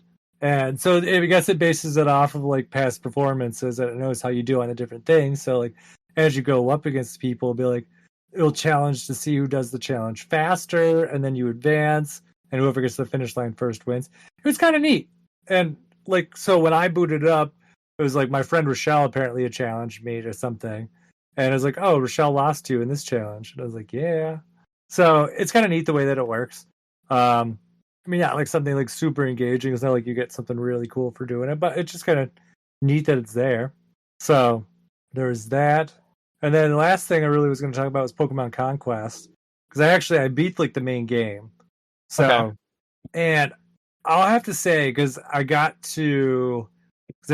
And so I guess it bases it off of like past performances, and it knows how you do on the different things. So like as you go up against people, it'll be like it'll challenge to see who does the challenge faster, and then you advance, and whoever gets to the finish line first wins. It was kind of neat. And like, so when I booted it up, it was like my friend Rochelle apparently had challenged me to something. And I was like, oh, Rochelle lost you in this challenge. And I was like, yeah. So it's kind of neat the way that it works. I mean, yeah, like something like super engaging. It's not like you get something really cool for doing it, but it's just kind of neat that it's there. So there's that. And then the last thing I really was going to talk about was Pokemon Conquest. Because I beat like the main game. So, and I'll have to say, because I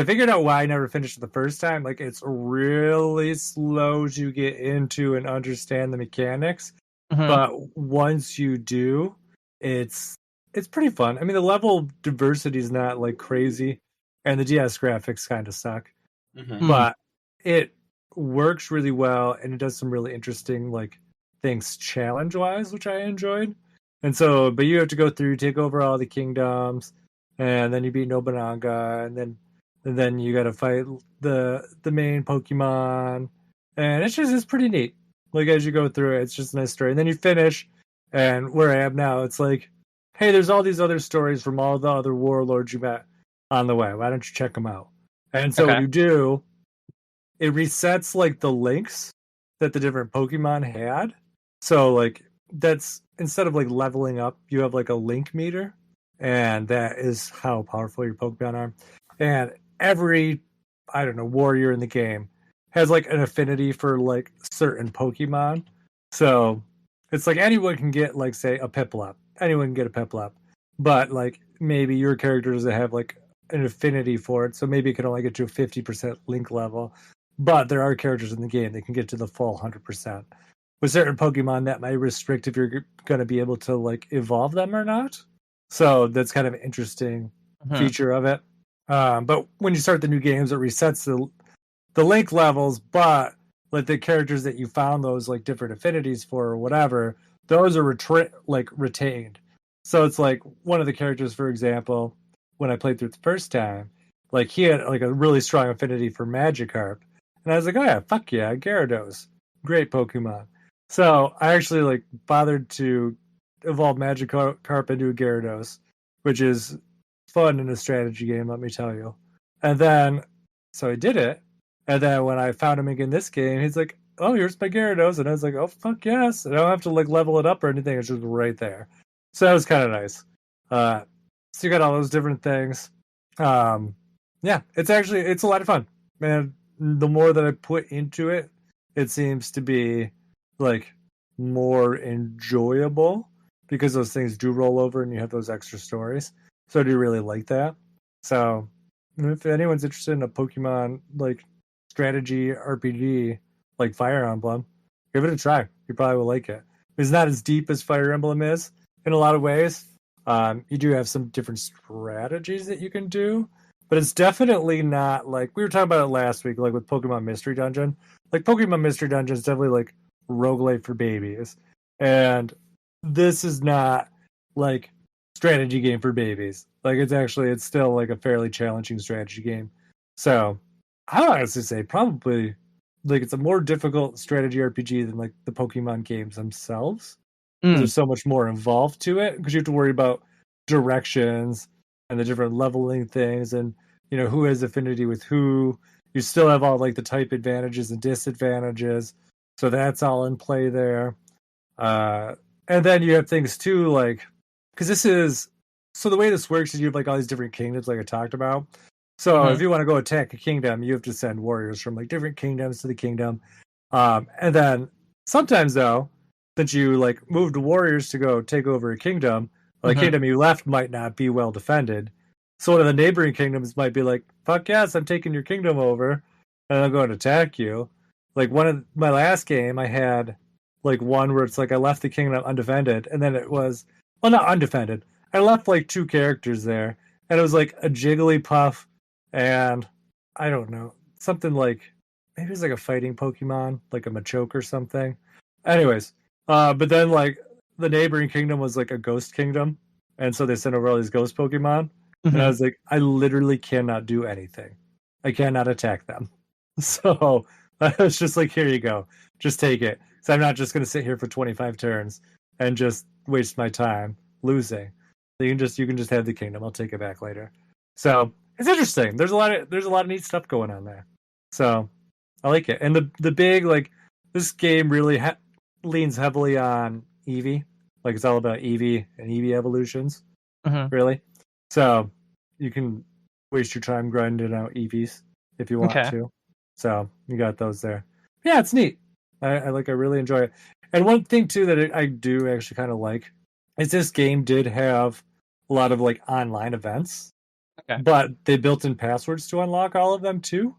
figured out why I never finished it the first time. Like, it's really slow to get into and understand the mechanics. But once you do, it's pretty fun. I mean, the level of diversity is not like crazy, and the DS graphics kind of suck. But it works really well, and it does some really interesting like things challenge-wise, which I enjoyed. And so, but you have to go through, take over all the kingdoms, and then you beat Nobunaga, and then you got to fight the main Pokemon, and it's pretty neat. Like as you go through it, it's just a nice story. And then you finish, and where I am now, it's like, hey, there's all these other stories from all the other warlords you met on the way. Why don't you check them out? And so when you do, it resets like the links that the different Pokemon had. So like that's instead of like leveling up, you have like a link meter, and that is how powerful your Pokemon are. And every, I don't know, warrior in the game has like an affinity for like certain Pokemon. So it's like anyone can get like, say, a Piplup. Anyone can get a Piplup. But like maybe your character doesn't have like an affinity for it. So maybe it can only get to a 50% link level. But there are characters in the game that can get to the full 100%. With certain Pokemon, that might restrict if you're going to be able to like evolve them or not. So that's kind of an interesting feature of it. But when you start the new games, it resets the link levels, but like the characters that you found those like different affinities for or whatever, those are retained. So it's like one of the characters, for example, when I played through it the first time, like he had like a really strong affinity for Magikarp. And I was like, oh yeah, fuck yeah, Gyarados. Great Pokemon. So I actually like bothered to evolve Magikarp into a Gyarados, which is fun in a strategy game, let me tell you. And then, so I did it. And then when I found him again this game, he's like, oh, here's my Gyarados. And I was like, oh, fuck yes. And I don't have to like level it up or anything. It's just right there. So that was kind of nice. So you got all those different things. Yeah, it's a lot of fun. Man, the more that I put into it, it seems to be like more enjoyable because those things do roll over and you have those extra stories. So I do really like that. So if anyone's interested in a Pokemon like strategy RPG like Fire Emblem, give it a try. You probably will like it. It's not as deep as Fire Emblem is in a lot of ways. You do have some different strategies that you can do, but it's definitely not like we were talking about it last week, like with Pokemon Mystery Dungeon. Like Pokemon Mystery Dungeon is definitely like roguelite for babies, and this is not like strategy game for babies. Like it's still like a fairly challenging strategy game. So I would honestly say probably like it's a more difficult strategy RPG than like the Pokemon games themselves. There's so much more involved to it because you have to worry about directions and the different leveling things and you know who has affinity with who. You still have all like the type advantages and disadvantages. So that's all in play there. And then you have things too, like, because so the way this works is you have like all these different kingdoms, like I talked about. So if you want to go attack a kingdom, you have to send warriors from like different kingdoms to the kingdom. And then sometimes though, since you like moved warriors to go take over a kingdom, the kingdom you left might not be well defended. So one of the neighboring kingdoms might be like, fuck yes, I'm taking your kingdom over and I'm going to attack you. Like one of my last game, I had like one where it's like I left the kingdom undefended, and then it was, well, not undefended. I left like 2 characters there, and it was like a Jigglypuff and I don't know, something like, maybe it's like a fighting Pokemon, like a Machoke or something. Anyways, but then like the neighboring kingdom was like a ghost kingdom, and so they sent over all these ghost Pokemon, and I was like, I literally cannot do anything. I cannot attack them. So I was just like, here you go, just take it. So I'm not just going to sit here for 25 turns and just waste my time losing. So you can just have the kingdom. I'll take it back later. So it's interesting. There's a lot of neat stuff going on there. So I like it. And the big, like, this game really leans heavily on Eevee. Like, it's all about Eevee and Eevee evolutions, really. So you can waste your time grinding out Eevees if you want to. So you got those there. Yeah, it's neat. I really enjoy it. And one thing too that I do actually kind of like is this game did have a lot of like online events, but they built in passwords to unlock all of them too.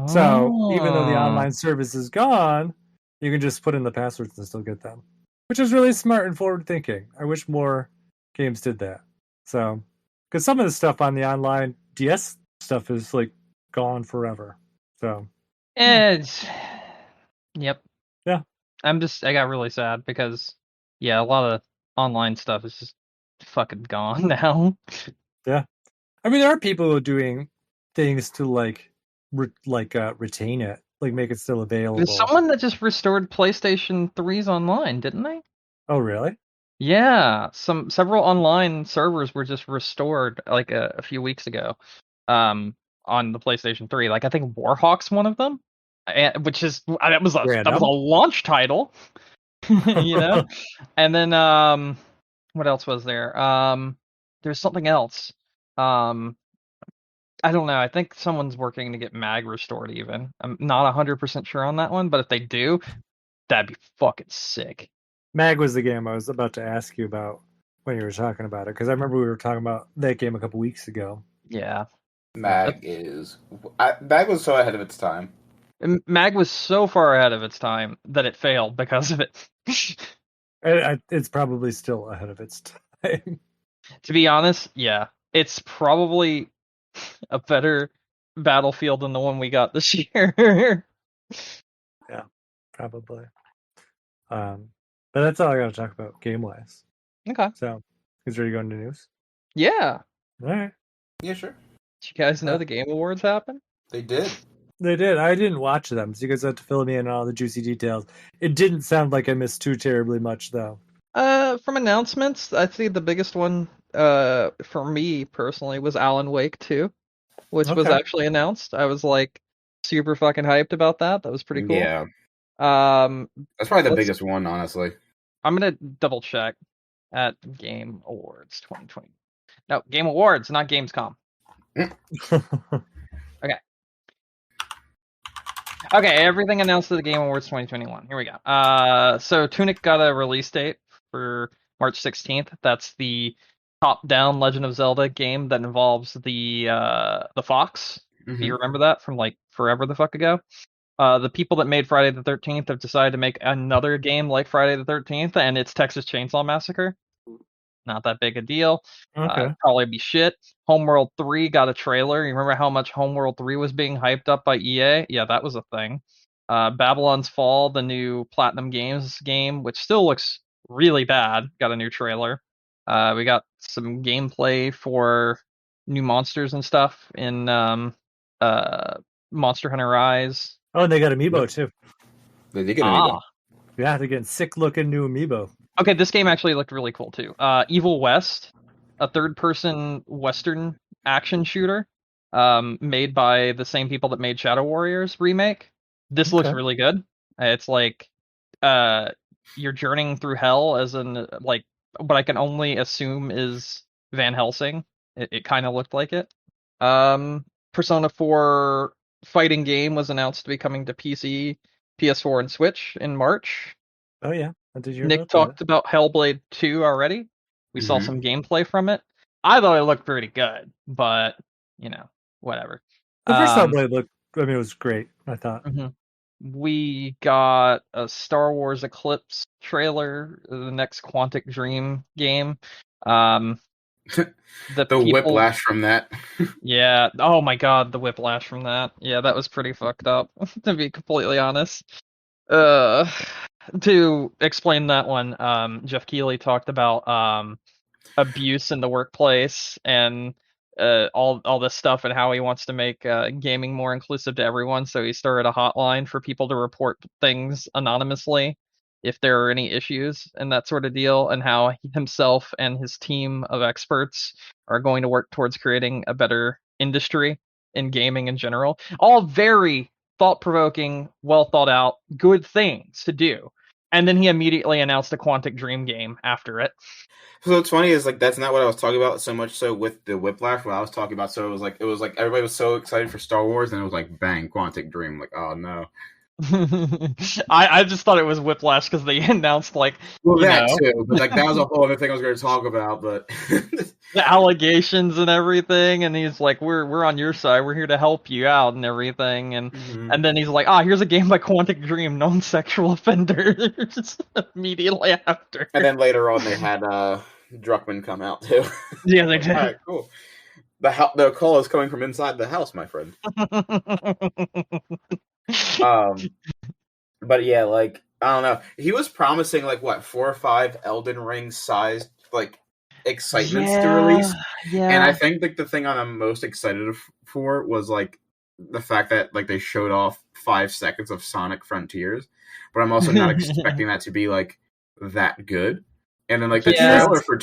So even though the online service is gone, you can just put in the passwords and still get them, which is really smart and forward thinking. I wish more games did that. So, because some of the stuff on the online DS stuff is like gone forever. So, yep. Yeah. I got really sad because, yeah, a lot of online stuff is just fucking gone now. Yeah. I mean, there are people who are doing things to retain it, like make it still available. There's someone that just restored PlayStation 3's online, didn't they? Oh, really? Yeah. Several online servers were just restored like a few weeks ago. On the PlayStation 3. Like I think Warhawk's one of them. Which is that was a launch title, you know. And then what else was there? There's something else. I don't know. I think someone's working to get Mag restored. Even I'm not 100% sure on that one, but if they do, that'd be fucking sick. Mag was the game I was about to ask you about when you were talking about it, because I remember we were talking about that game a couple weeks ago. Yeah, Mag was so ahead of its time. Mag was so far ahead of its time that it failed because of it. It's probably still ahead of its time. To be honest, yeah. It's probably a better Battlefield than the one we got this year. Yeah, probably. But that's all I got to talk about game-wise. Okay. So, is ready to go into news? Yeah. All right. Yeah, sure. Did you guys know the Game Awards happened? They did. They did. I didn't watch them, so you guys have to fill me in on all the juicy details. It didn't sound like I missed too terribly much, though. From announcements, I think the biggest one, for me personally, was Alan Wake 2, which was actually announced. I was like super fucking hyped about that. That was pretty cool. Yeah. That's probably the biggest one, honestly. I'm gonna double check at Game Awards 2020. No, Game Awards, not Gamescom. Okay, everything announced at the Game Awards 2021. Here we go. So Tunic got a release date for March 16th. That's the top-down Legend of Zelda game that involves the fox. Do you remember that from like forever the fuck ago? The people that made Friday the 13th have decided to make another game like Friday the 13th, and it's Texas Chainsaw Massacre. Not that big a deal. Probably be shit. Homeworld 3 got a trailer. You remember how much Homeworld 3 was being hyped up by EA? Yeah, that was a thing. Babylon's Fall, the new Platinum Games game, which still looks really bad, got a new trailer. We got some gameplay for new monsters and stuff in Monster Hunter Rise. Oh, and they got Amiibo, too. They did get Amiibo. Yeah, they're getting sick-looking new Amiibo. Okay, this game actually looked really cool, too. Evil West, a third-person Western action shooter made by the same people that made Shadow Warriors remake. This looks really good. It's like you're journeying through hell, as in like what I can only assume is Van Helsing. It kind of looked like it. Persona 4 fighting game was announced to be coming to PC, PS4, and Switch in March. Oh yeah, did you hear Nick about talked that? about Hellblade 2 already. We saw some gameplay from it. I thought it looked pretty good, but whatever. The first Hellblade looked. I mean, it was great. I thought. Mm-hmm. We got a Star Wars Eclipse trailer, the next Quantic Dream game. The people, whiplash from that. yeah. Oh my god, the whiplash from that. Yeah, that was pretty fucked up, to be completely honest. To explain that one, Jeff Keighley talked about abuse in the workplace and all this stuff, and how he wants to make gaming more inclusive to everyone. So he started a hotline for people to report things anonymously if there are any issues and that sort of deal, and how he himself and his team of experts are going to work towards creating a better industry in gaming in general. All very thought-provoking, well thought out, good things to do. And then he immediately announced a Quantic Dream game after it. So what's funny is like that's not what I was talking about so much. So with the whiplash, what I was talking about, so it was like everybody was so excited for Star Wars, and it was like bang, Quantic Dream. Like, oh no. I just thought it was whiplash because they announced too, but like that was a whole other thing I was going to talk about, but the allegations and everything, and he's like, we're on your side, we're here to help you out and everything, and then he's like, here's a game by Quantic Dream, known sexual offenders. Immediately after, and then later on they had Druckmann come out too. Yeah, they did. All right, cool. The call is coming from inside the house, my friend. But yeah, like I don't know. He was promising like what 4 or 5 Elden Ring sized like excitements to release. Yeah. And I think like the thing I'm most excited for was like the fact that like they showed off 5 seconds of Sonic Frontiers, but I'm also not expecting that to be like that good. And then like the trailer for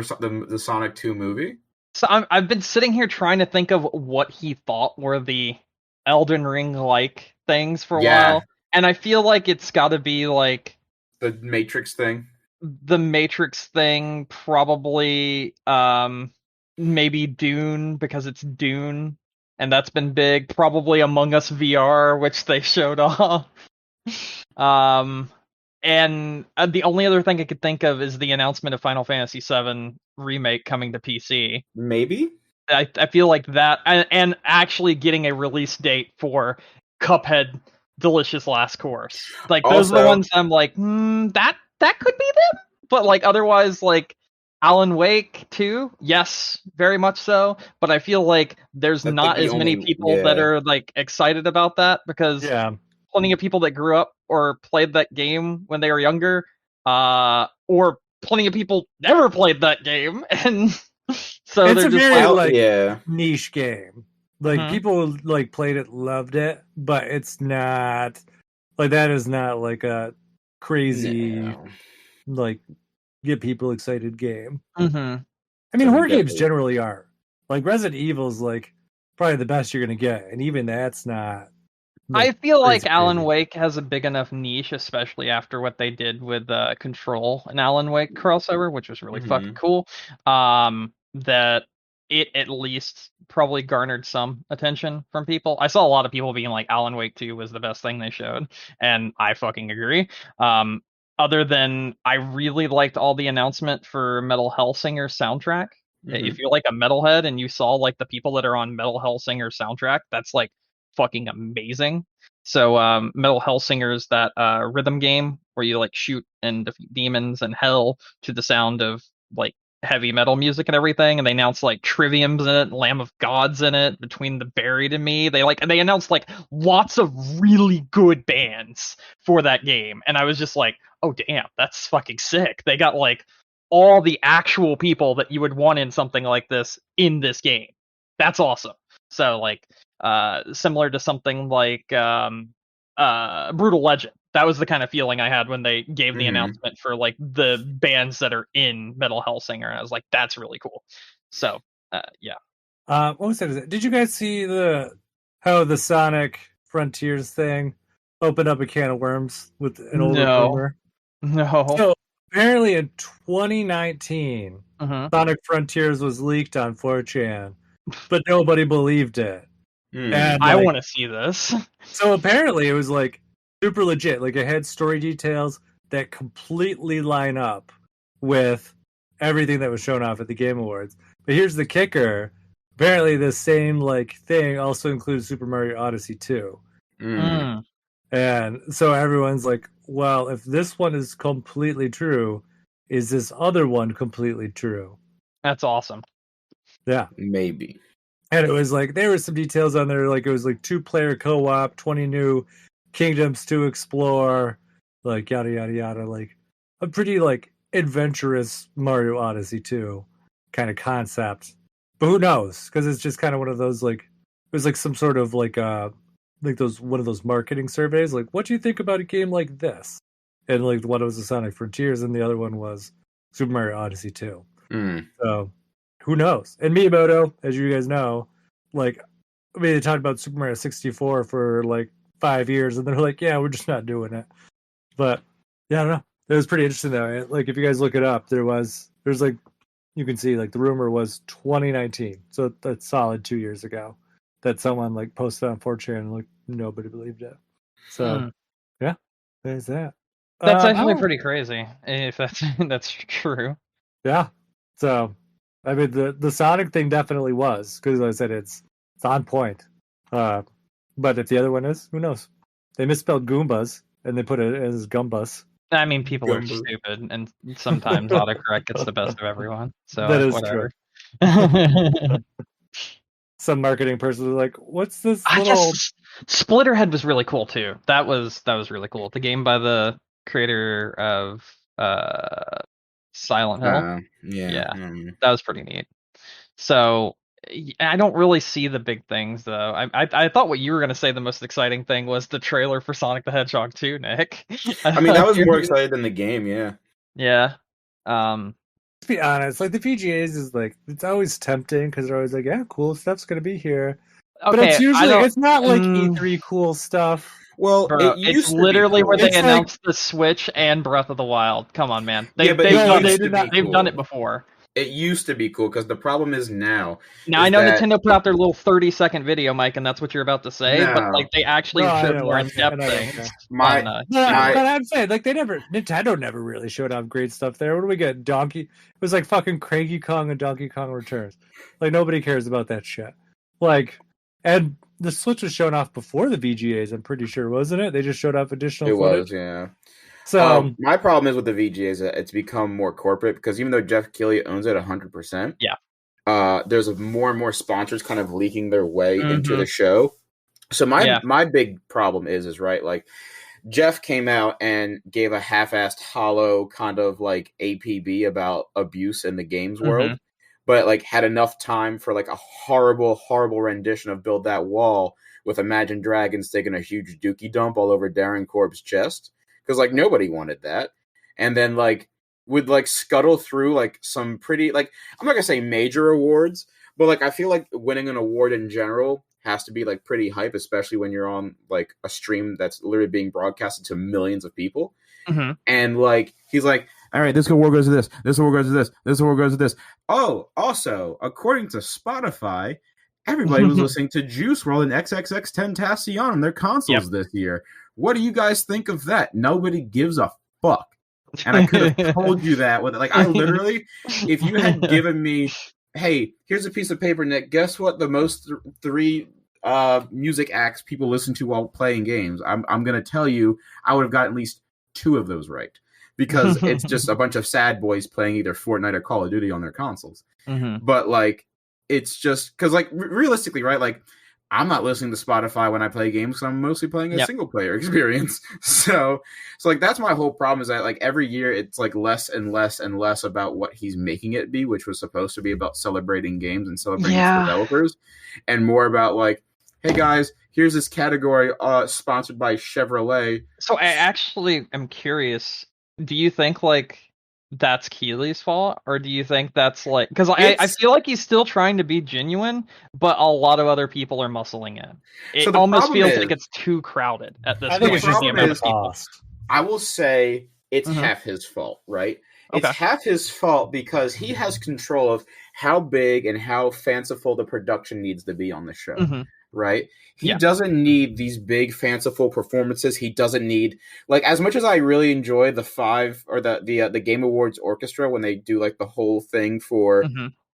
the Sonic 2 movie. So I've been sitting here trying to think of what he thought were the Elden Ring like things for a while, and I feel like it's got to be like the Matrix thing. The Matrix thing, probably. Maybe Dune, because it's Dune, and that's been big. Probably Among Us VR, which they showed off. And the only other thing I could think of is the announcement of Final Fantasy VII Remake coming to PC. Maybe. I feel like that, and actually getting a release date for Cuphead Delicious Last Course. Like, those are the ones I'm like, that could be them? But, like, otherwise, like, Alan Wake 2, yes, very much so. But I feel like there's not as many people that are, like, excited about that, because plenty of people that grew up or played that game when they were younger, or plenty of people never played that game, and so it's they're a just very niche game. Like people like played it, loved it, but it's not like that is not like a crazy like get people excited game. I mean, horror games generally are. Like Resident Evil's like probably the best you're gonna get, and even that's not. I feel like Alan Wake has a big enough niche, especially after what they did with Control and Alan Wake crossover, which was really fucking cool. That it at least probably garnered some attention from people. I saw a lot of people being like, Alan Wake 2 was the best thing they showed, and I fucking agree. Other than I really liked all the announcement for Metal Hellsinger soundtrack. If you're like a metalhead and you saw like the people that are on Metal Hellsinger soundtrack, that's like fucking amazing. So Metal Hellsinger's that rhythm game where you like shoot and defeat demons and hell to the sound of like heavy metal music and everything, and they announced like Trivium's in it, Lamb of God's in it, Between the Buried and Me. They announced like lots of really good bands for that game, and I was just like, oh damn, that's fucking sick. They got like all the actual people that you would want in something like this in this game. That's awesome. So like similar to something like Brutal Legend. That was the kind of feeling I had when they gave the announcement for like the bands that are in Metal Hellsinger, and I was like, that's really cool. So yeah. What was it? Did you guys see how the Sonic Frontiers thing? open up a can of worms with an older No. rumor? No. So apparently in 2019, Sonic Frontiers was leaked on 4chan, but nobody believed it. And I want to see this. So apparently it was like super legit. Like it had story details that completely line up with everything that was shown off at the Game Awards. But here's the kicker. Apparently the same like thing also includes Super Mario Odyssey 2. And so everyone's like, well, if this one is completely true, is this other one completely true? That's awesome. Yeah. Maybe. And it was like, there were some details on there, like it was like 2-player co-op, 20 new kingdoms to explore, like yada, yada, yada. Like a pretty like adventurous Mario Odyssey 2 kind of concept. But who knows? Because it's just kind of one of those like, it was like some sort of like those one of those marketing surveys. Like, what do you think about a game like this? And like one was the Sonic Frontiers, and the other one was Super Mario Odyssey 2. So who knows? And Miyamoto, as you guys know, like, I mean, they talked about Super Mario 64 for like 5 years, and they're like, yeah, we're just not doing it. But yeah, I don't know. It was pretty interesting though. Like, if you guys look it up, there's like, you can see like the rumor was 2019, so that's solid 2 years ago that someone like posted on 4chan and like nobody believed it. So yeah, there's that. That's actually pretty crazy if that's true. Yeah. So I mean the Sonic thing definitely was, because like I said it's on point. But if the other one is, who knows? They misspelled Goombas and they put it as Gumbas. I mean, people are stupid, and sometimes autocorrect gets the best of everyone. So that is whatever. True. Some marketing person was like, "What's this little?" Splitterhead was really cool too. That was really cool. The game by the creator of Silent Hill. Yeah, that was pretty neat. So I don't really see the big things though. I thought what you were gonna say the most exciting thing was the trailer for Sonic the Hedgehog 2, Nick. I mean, that was more exciting than the game. Yeah. To be honest, like the VGAs is like, it's always tempting because they're always like, yeah, cool stuff's gonna be here. Okay, but it's usually it's not like E3 cool stuff. Well, bro, it's literally where they announced the Switch and Breath of the Wild. Come on, man. They've done it before. It used to be cool, because the problem is now. Now I know Nintendo put out their little 30-second video, Mike, and that's what you're about to say. No. But like they actually showed more in-depth things. But I'm saying, like, Nintendo never really showed off great stuff there. What do we get? It was like fucking Cranky Kong and Donkey Kong Returns. Like nobody cares about that shit. Like, and the Switch was shown off before the VGAs. I'm pretty sure, wasn't it? They just showed off additional footage. It was, yeah. So my problem is with the VGAs that it's become more corporate, because even though Jeff Keighley owns it 100%, there's more and more sponsors kind of leaking their way into the show. So my big problem is right, like Jeff came out and gave a half-assed hollow kind of like APB about abuse in the games world, but like had enough time for like a horrible rendition of Build That Wall with Imagine Dragons taking a huge dookie dump all over Darren Korb's chest. Because, like, nobody wanted that. And then, like, would, like, scuttle through, like, some pretty, like, I'm not going to say major awards, but, like, I feel like winning an award in general has to be, like, pretty hype, especially when you're on, like, a stream that's literally being broadcasted to millions of people. And, like, he's like, all right, this award goes to this, this award goes to this, this award goes to this. Oh, also, according to Spotify, everybody was listening to Juice WRLD and XXXTentacion on their consoles this year. What do you guys think of that? Nobody gives a fuck. And I could have told you that. Like, I literally, if you had given me, hey, here's a piece of paper, Nick, guess what the most three music acts people listen to while playing games? I'm going to tell you, I would have got at least 2 of those right. Because it's just a bunch of sad boys playing either Fortnite or Call of Duty on their consoles. But, like, it's just, because, like, realistically, right, like, I'm not listening to Spotify when I play games, because I'm mostly playing a single player experience. So like that's my whole problem, is that like every year it's like less and less and less about what he's making it be, which was supposed to be about celebrating games and celebrating developers, and more about like, hey guys, here's this category sponsored by Chevrolet. So I actually am curious, do you think like that's Keeley's fault, or do you think that's like because I feel like he's still trying to be genuine, but a lot of other people are muscling in. It almost feels like it's too crowded at this point. I think it's just the amount of cost. I will say it's half his fault, right? It's half his fault because he has control of how big and how fanciful the production needs to be on the show, right? He doesn't need these big fanciful performances. He doesn't need, like, as much as I really enjoy the Game Awards orchestra when they do like the whole thing for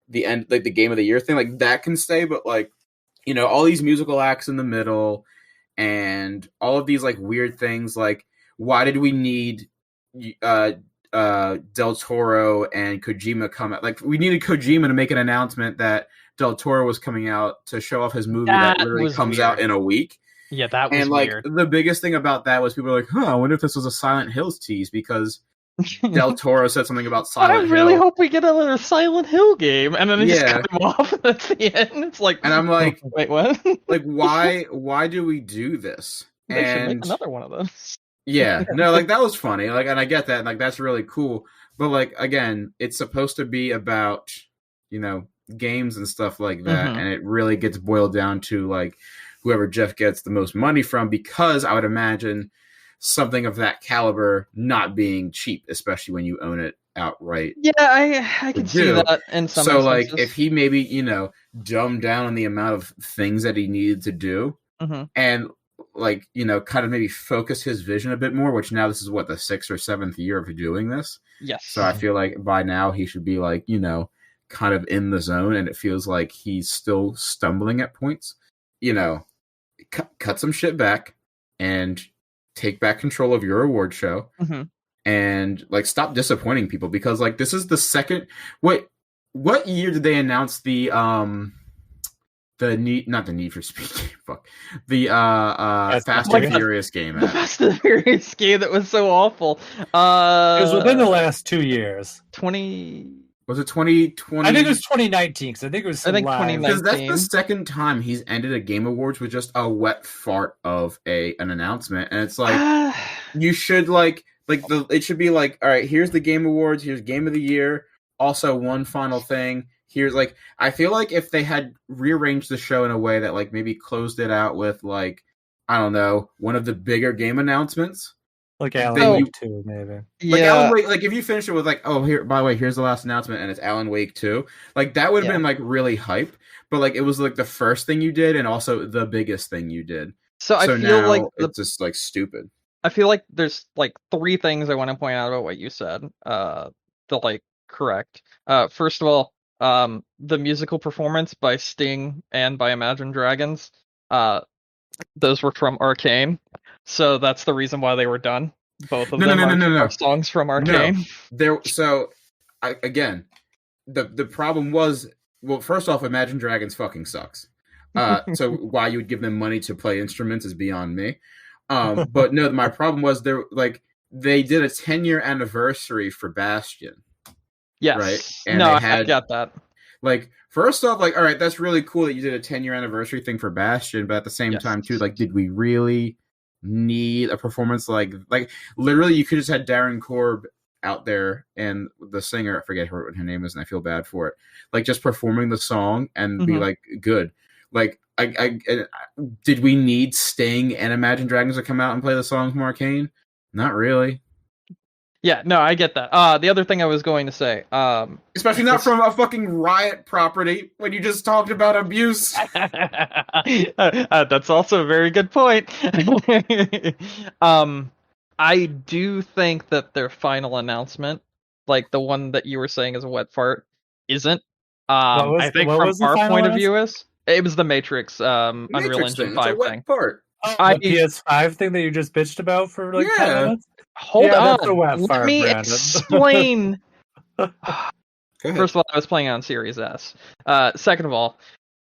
the end, like the Game of the Year thing, like that can stay, but like, you know, all these musical acts in the middle and all of these like weird things, like why did we need Del Toro and Kojima come out? Like, we needed Kojima to make an announcement that Del Toro was coming out to show off his movie that literally comes out in a week. Yeah, that was weird. The biggest thing about that was people were like, I wonder if this was a Silent Hills tease because Del Toro said something about Silent Hill. I really hope we get another Silent Hill game, and then they just cut him off at the end. It's like, and I'm like, wait, what? Like, why do we do this? They should make another one of those. Yeah, no, like that was funny. Like, and I get that. Like, that's really cool. But like, again, it's supposed to be about, you know, games and stuff like that, and it really gets boiled down to like whoever Jeff gets the most money from. Because I would imagine something of that caliber not being cheap, especially when you own it outright. Yeah, I can see that in some instances. Like, if he maybe, you know, dumbed down on the amount of things that he needed to do, and like, you know, kind of maybe focus his vision a bit more, which now this is what, the 6th or 7th year of doing this. Yes. So I feel like by now he should be like, you know, kind of in the zone, and it feels like he's still stumbling at points. You know, cut some shit back and take back control of your award show, and like stop disappointing people, because like this is the second. What year did they announce the Need for Speed game? Fuck. The Fast and Furious game. The Fast and Furious game that was so awful. It was within the last 2 years. Was it 2020? I think it was 2019, because I think it was 2019. Because that's the second time he's ended a Game Awards with just a wet fart of an announcement, and it's like you should it should be like, all right, here's the Game Awards, here's Game of the Year, also one final thing. Here's like, I feel like if they had rearranged the show in a way that like maybe closed it out with like, I don't know, one of the bigger game announcements. Like Alan Wake 2, maybe. Like Alan Wake, like if you finish it with like, oh, here, by the way, here's the last announcement, and it's Alan Wake 2. Like that would have been like really hype, but like it was like the first thing you did and also the biggest thing you did. So I feel like it's just like stupid. I feel like there's like 3 things I want to point out about what you said. The correct. First of all, the musical performance by Sting and by Imagine Dragons, those were from Arcane, so that's the reason why they were done. Both of them are songs from Arcane. Again, the problem was, well, first off, Imagine Dragons fucking sucks. So why you would give them money to play instruments is beyond me. But no, my problem was they did a 10-year anniversary for Bastion. Yes. Right? And I got that. Like, first off, like, all right, that's really cool that you did a 10-year anniversary thing for Bastion, but at the same time, too, like, did we really need a performance like literally you could just had Darren Korb out there and the singer, I forget what her name is, and I feel bad for it, like, just performing the song and be like, good. Like, I did we need Sting and Imagine Dragons to come out and play the songs from Arcane? Not really. Yeah, no, I get that. The other thing I was going to say, especially not from a fucking Riot property when you just talked about abuse. That's also a very good point. I do think that their final announcement, like the one that you were saying is a wet fart, isn't. I think from our point of view it was the Matrix, Unreal Engine 5 thing. Part. The PS5 thing that you just bitched about for like 10 minutes? Hold on. Let me explain. First of all, I was playing on Series S. Second of all,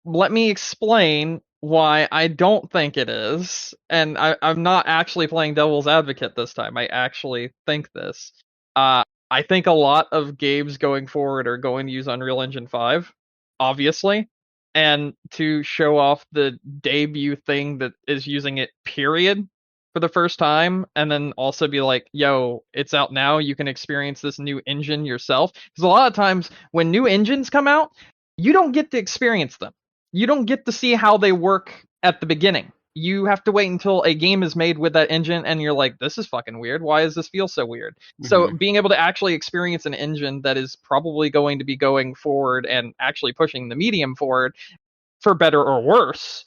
let me explain why I don't think it is. And I'm not actually playing devil's advocate this time. I actually think this. I think a lot of games going forward are going to use Unreal Engine 5, obviously. And to show off the debut thing that is using it, period, for the first time, and then also be like, yo, it's out now, you can experience this new engine yourself. Because a lot of times when new engines come out, you don't get to experience them. You don't get to see how they work at the beginning. You have to wait until a game is made with that engine and you're like, this is fucking weird. Why does this feel so weird? So being able to actually experience an engine that is probably going to be going forward and actually pushing the medium forward, for better or worse,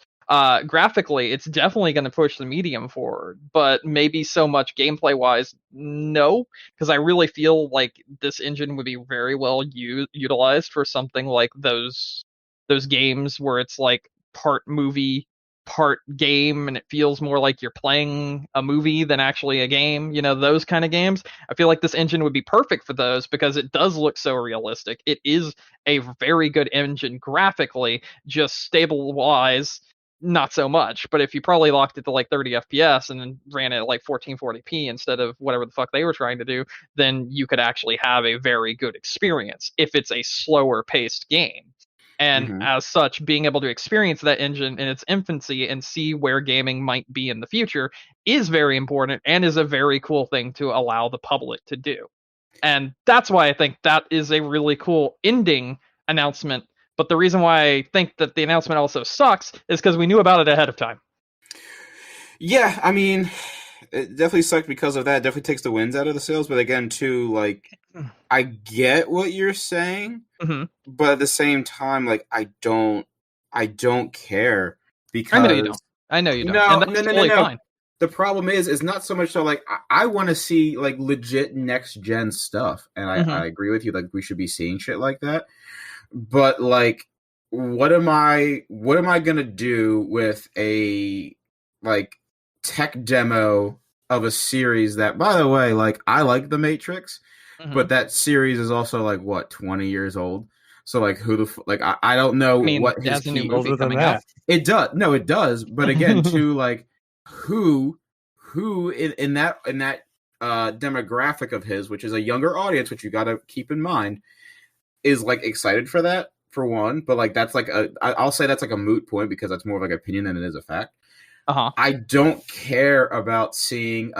graphically, it's definitely going to push the medium forward, but maybe so much gameplay wise, no, because I really feel like this engine would be very well utilized for something like those games where it's like part movie, part game, and it feels more like you're playing a movie than actually a game, those kind of games. I feel like this engine would be perfect for those because it does look so realistic. It is a very good engine graphically, just stable wise, not so much. But if you probably locked it to like 30 FPS and then ran it at like 1440p instead of whatever the fuck they were trying to do, then you could actually have a very good experience if it's a slower paced game. And as such, being able to experience that engine in its infancy and see where gaming might be in the future is very important and is a very cool thing to allow the public to do. And that's why I think that is a really cool ending announcement. But the reason why I think that the announcement also sucks is because we knew about it ahead of time. Yeah, I mean, it definitely sucked because of that. It definitely takes the wins out of the sales. But again, too, like, I get what you're saying, but at the same time, like, I don't care because I know you don't. No, and that's totally fine. The problem is not so much so like I want to see like legit next gen stuff, and I agree with you. Like, we should be seeing shit like that. But like, what am I gonna do with a like tech demo of a series that, by the way, like, I like The Matrix, but that series is also like what 20 years old. So like, who the like I don't know what his key older than that. It does. But again, too, like who in that demographic of his, which is a younger audience, which you got to keep in mind, is like excited for that, for one. But like, that's like I'll say that's like a moot point because that's more of like opinion than it is a fact. I don't care about seeing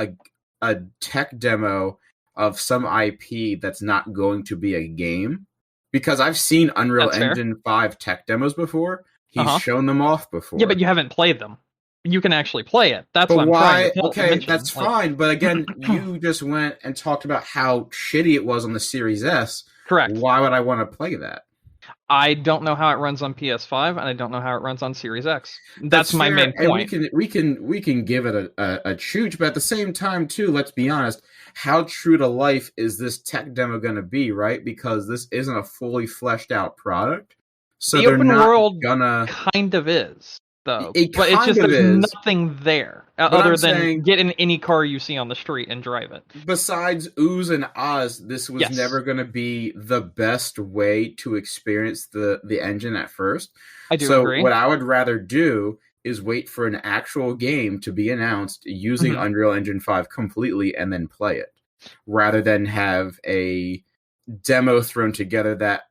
a tech demo of some IP that's not going to be a game, because I've seen Unreal Engine 5 tech demos before. He's shown them off before. Yeah, but you haven't played them. You can actually play it. That's what I'm trying to mention. That's fine. But again, you just went and talked about how shitty it was on the Series S. Correct. Why would I want to play that? I don't know how it runs on PS5, and I don't know how it runs on Series X. That's my main point. And we can give it a chooch, but at the same time, too, let's be honest. How true to life is this tech demo going to be, right? Because this isn't a fully fleshed out product, so the they're open not world gonna. Kind of is, though, but it's just there's nothing there other than get in any car you see on the street and drive it. Besides oohs and ahs, this was never going to be the best way to experience the engine at first. I do agree. What I would rather do is wait for an actual game to be announced using Unreal Engine 5 completely and then play it, rather than have a demo thrown together that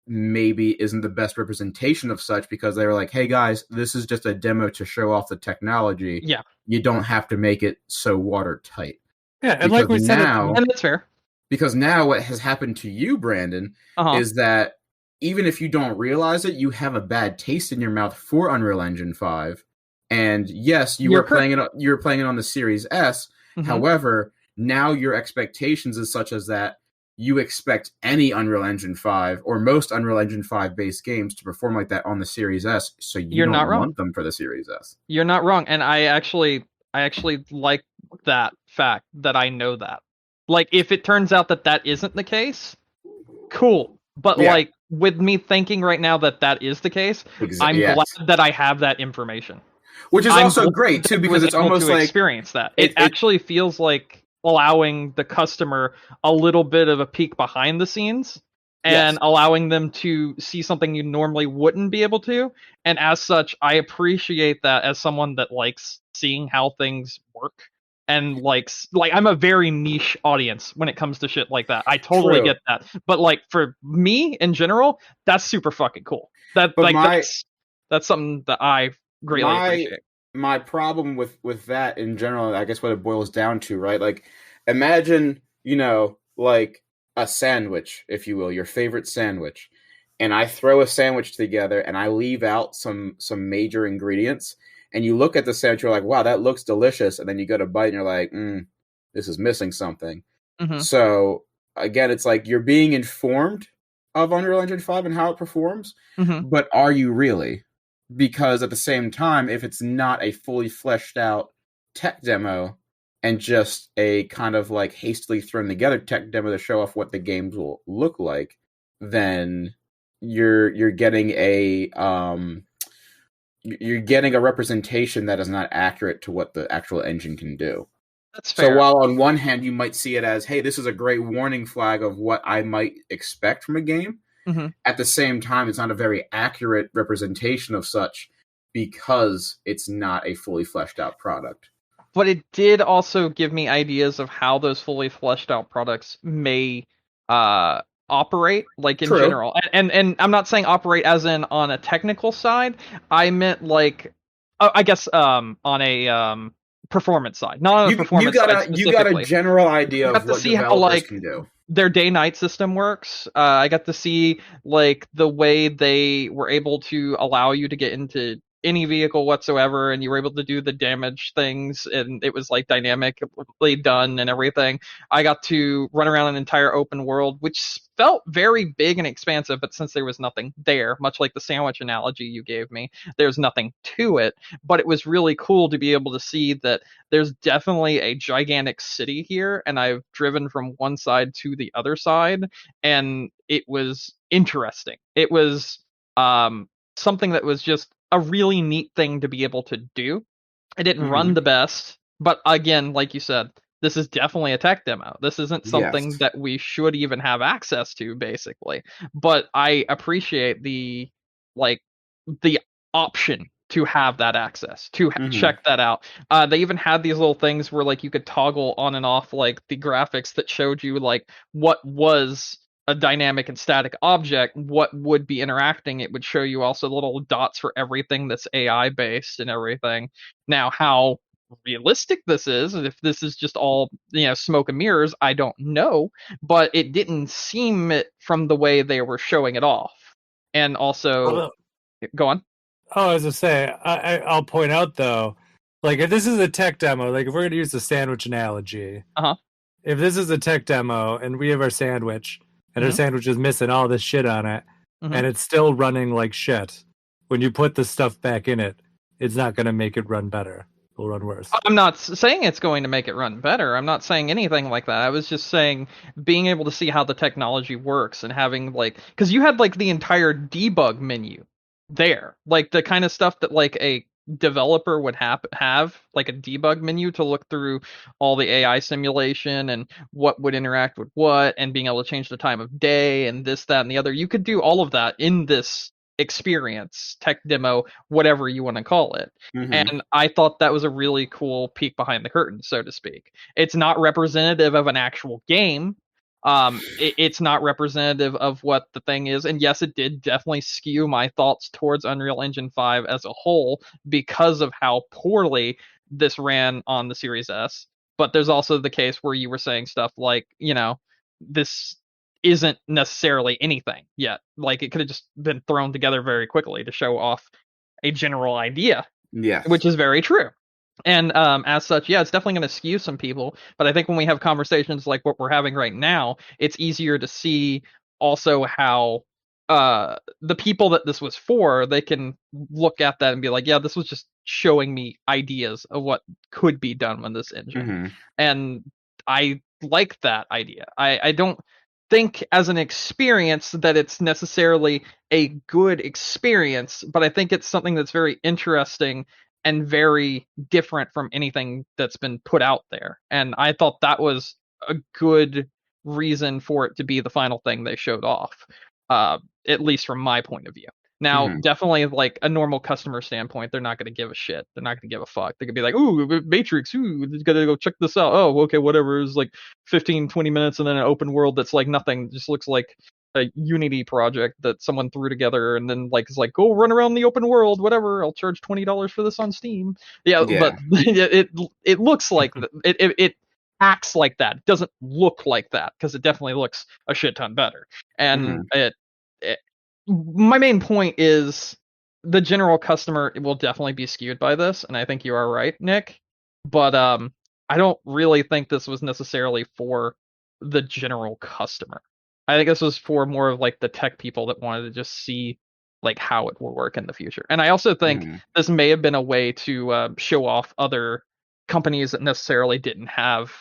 maybe isn't the best representation of such, because they were like, hey guys, this is just a demo to show off the technology. Yeah. You don't have to make it so watertight. Yeah, and like we said, and that's fair. Because now what has happened to you, Brandon, is that even if you don't realize it, you have a bad taste in your mouth for Unreal Engine 5. And yes, you were playing it on the Series S. However, now your expectations is such as that you expect any Unreal Engine 5 or most Unreal Engine 5 based games to perform like that on the Series S, so you don't want them for the Series S. You're not wrong, and I actually like that fact that I know that. Like, if it turns out that isn't the case, cool. But like, with me thinking right now that is the case, I'm glad that I have that information. Which is also great too, because it's almost like experience that. It actually feels like allowing the customer a little bit of a peek behind the scenes and allowing them to see something you normally wouldn't be able to. And as such, I appreciate that as someone that likes seeing how things work and likes, like, I'm a very niche audience when it comes to shit like that. I totally get that. But like, for me in general, that's super fucking cool. That's something that I greatly appreciate. my problem with that in general, I guess what it boils down to, right? Like, imagine, like a sandwich, if you will, your favorite sandwich, and I throw a sandwich together and I leave out some major ingredients, and you look at the sandwich, you're like, wow, that looks delicious, and then you go to bite and you're like, this is missing something. Mm-hmm. So again, it's like you're being informed of Unreal Engine 5 and how it performs, but are you really? Because at the same time, if it's not a fully fleshed out tech demo and just a kind of like hastily thrown together tech demo to show off what the games will look like, then you're getting a representation that is not accurate to what the actual engine can do. That's fair. So while on one hand you might see it as, hey, this is a great warning flag of what I might expect from a game, at the same time, it's not a very accurate representation of such because it's not a fully fleshed out product. But it did also give me ideas of how those fully fleshed out products may operate, like in general. And I'm not saying operate as in on a technical side. I meant like, I guess on a performance side, not on a performance side. You got a general idea of what developers can do. Their day-night system works. I got to see like the way they were able to allow you to get into any vehicle whatsoever, and you were able to do the damage things, and it was like dynamically done and everything. I got to run around an entire open world, which felt very big and expansive, but since there was nothing there, much like the sandwich analogy you gave me, there's nothing to it. But it was really cool to be able to see that there's definitely a gigantic city here, and I've driven from one side to the other side, and it was interesting. It was something that was just a really neat thing to be able to do. It didn't run the best, but again, like you said, this is definitely a tech demo. This isn't something that we should even have access to, basically. But I appreciate the option to have that access, to check that out. They even had these little things where like you could toggle on and off like the graphics that showed you like what was a dynamic and static object, what would be interacting. It would show you also little dots for everything that's AI based and everything. Now, how realistic this is, if this is just all smoke and mirrors, I don't know, but it didn't seem it from the way they were showing it off. And also, go on. Oh, as I say, I'll point out though, like if this is a tech demo, like if we're gonna use the sandwich analogy, if this is a tech demo and we have our sandwich and our sandwich is missing all this shit on it, and it's still running like shit, when you put the stuff back in it, it's not gonna make it run better. It'll run worse. I'm not saying it's going to make it run better. I'm not saying anything like that. I was just saying being able to see how the technology works and having like, because you had like the entire debug menu there, like the kind of stuff that like a developer would have like a debug menu to look through all the AI simulation and what would interact with what, and being able to change the time of day and this, that, and the other. You could do all of that in this experience, tech demo, whatever you want to call it. And I thought that was a really cool peek behind the curtain, so to speak. It's not representative of an actual game. It's not representative of what the thing is. And yes, it did definitely skew my thoughts towards Unreal Engine 5 as a whole because of how poorly this ran on the Series S. But there's also the case where you were saying stuff like, this isn't necessarily anything yet. Like it could have just been thrown together very quickly to show off a general idea. Yes. Which is very true. And as such, yeah, it's definitely going to skew some people. But I think when we have conversations like what we're having right now, it's easier to see also how the people that this was for, they can look at that and be like, yeah, this was just showing me ideas of what could be done with this engine. And I like that idea. I don't think as an experience that it's necessarily a good experience, but I think it's something that's very interesting and very different from anything that's been put out there. And I thought that was a good reason for it to be the final thing they showed off, at least from my point of view. Now, definitely like a normal customer standpoint, they're not going to give a shit. They're not going to give a fuck. They're going to be like, ooh, Matrix, ooh, gotta go check this out. Oh, okay, whatever. It's like 15, 20 minutes and then an open world that's like nothing. Just looks like a Unity project that someone threw together and then like is like, go run around the open world, whatever. I'll charge $20 for this on Steam. Yeah, but it looks like it acts like that. It doesn't look like that because it definitely looks a shit ton better. And my main point is the general customer will definitely be skewed by this, and I think you are right, Nick. But I don't really think this was necessarily for the general customer. I think this was for more of like the tech people that wanted to just see like how it will work in the future. And I also think this may have been a way to show off other companies that necessarily didn't have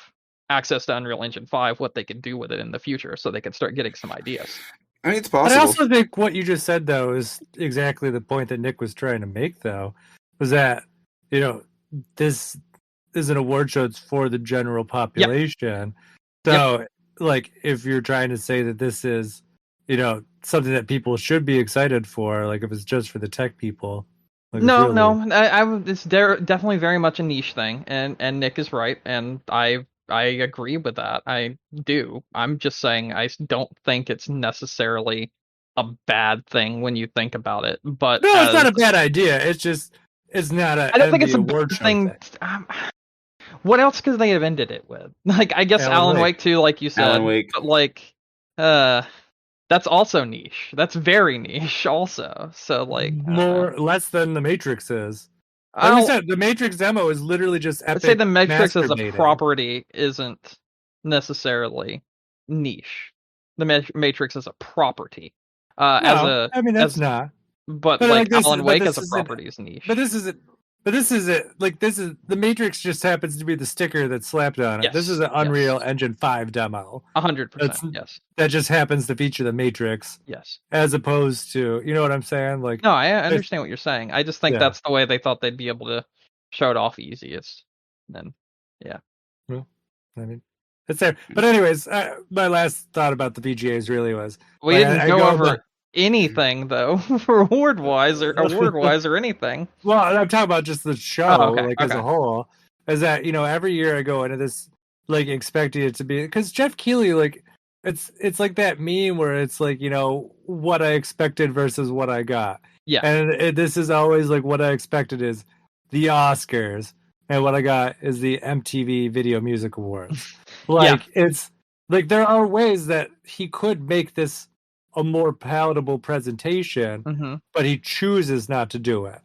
access to Unreal Engine 5, what they could do with it in the future, so they could start getting some ideas. I mean, it's possible. But I also think what you just said, though, is exactly the point that Nick was trying to make, though, was that, you know, this is an award show that's for the general population. Yep. So, like, if you're trying to say that this is, you know, something that people should be excited for, like, if it's just for the tech people. Like, no, it's definitely very much a niche thing, and Nick is right, and I agree with that. I do. I'm just saying I don't think it's necessarily a bad thing when you think about it. But no, it's not a bad idea. It's just it's not a. I don't think it's a bad thing. What else could they have ended it with? Like, I guess Alan Wake too, like you said. Alan Wake. But like, that's also niche. That's very niche, also. So like, less than the Matrix is. Like we said, the Matrix demo is literally just epic. I'd say the Matrix as a property isn't necessarily niche. The Matrix as a property, not. But like Alan Wake as a property is niche. But this isn't. Like this is the Matrix. Just happens to be the sticker that's slapped on it. Yes, this is an Unreal Engine 5 demo. 100%. Yes. That just happens to feature the Matrix. Yes. As opposed to, you know what I'm saying? Like, no, I understand what you're saying. I just think that's the way they thought they'd be able to show it off easiest. Then, yeah. Well, I mean, it's there. But anyways, my last thought about the VGAs really was we didn't go over anything though, award wise or anything. Well, I'm talking about just the show, as a whole. Is that, you know, every year I go into this like expecting it to be, because Jeff Keighley, like it's like that meme where it's like, you know, what I expected versus what I got. Yeah, and this is always like what I expected is the Oscars, and what I got is the MTV Video Music Awards. Like it's like there are ways that he could make this a more palatable presentation, but he chooses not to do it.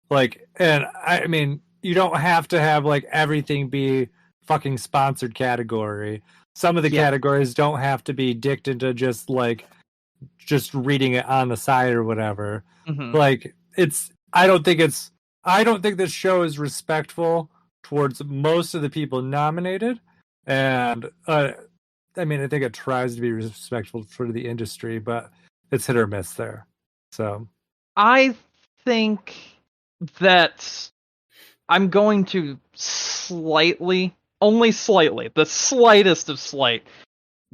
Like, and I mean, you don't have to have like everything be fucking sponsored category. Some of the categories don't have to be dicked into just reading it on the side or whatever. Like I don't think this show is respectful towards most of the people nominated. And I mean, I think it tries to be respectful for the industry, but it's hit or miss there. So I think that I'm going to only slightly, the slightest of slight,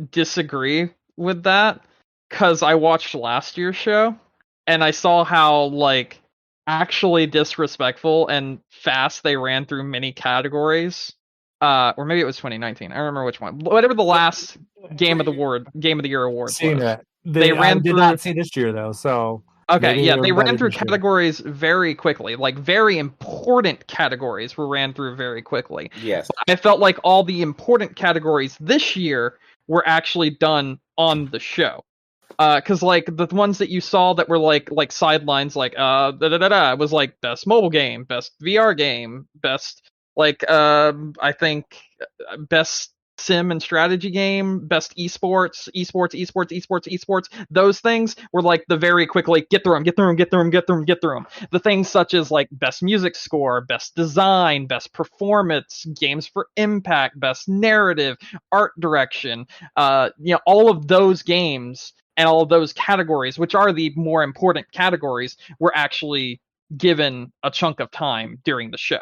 disagree with that, because I watched last year's show and I saw how like actually disrespectful and fast they ran through many categories. Or maybe it was 2019. I don't remember which one. Whatever the last Game of the Year awards was. They ran through. Did not see this year though, so okay, yeah, they ran through categories very quickly. Like very important categories were ran through very quickly. Yes, but I felt like all the important categories this year were actually done on the show. Because like the ones that you saw that were like sidelines, like it was like best mobile game, best VR game, best. Like, I think best sim and strategy game, best esports. Those things were like the very quick, like get through them. The things such as like best music score, best design, best performance, games for impact, best narrative, art direction. All of those games and all of those categories, which are the more important categories, were actually given a chunk of time during the show.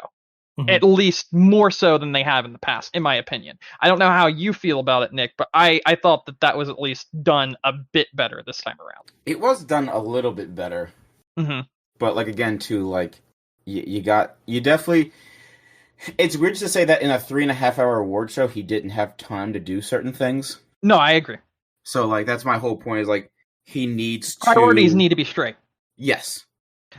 At least more so than they have in the past, in my opinion. I don't know how you feel about it, Nick, but I thought that was at least done a bit better this time around. It was done a little bit better. But, like, again, too, like, you definitely... It's weird to say that in a 3.5-hour award show, he didn't have time to do certain things. No, I agree. So, like, that's my whole point, is, like, he needs priorities need to be straight. Yes.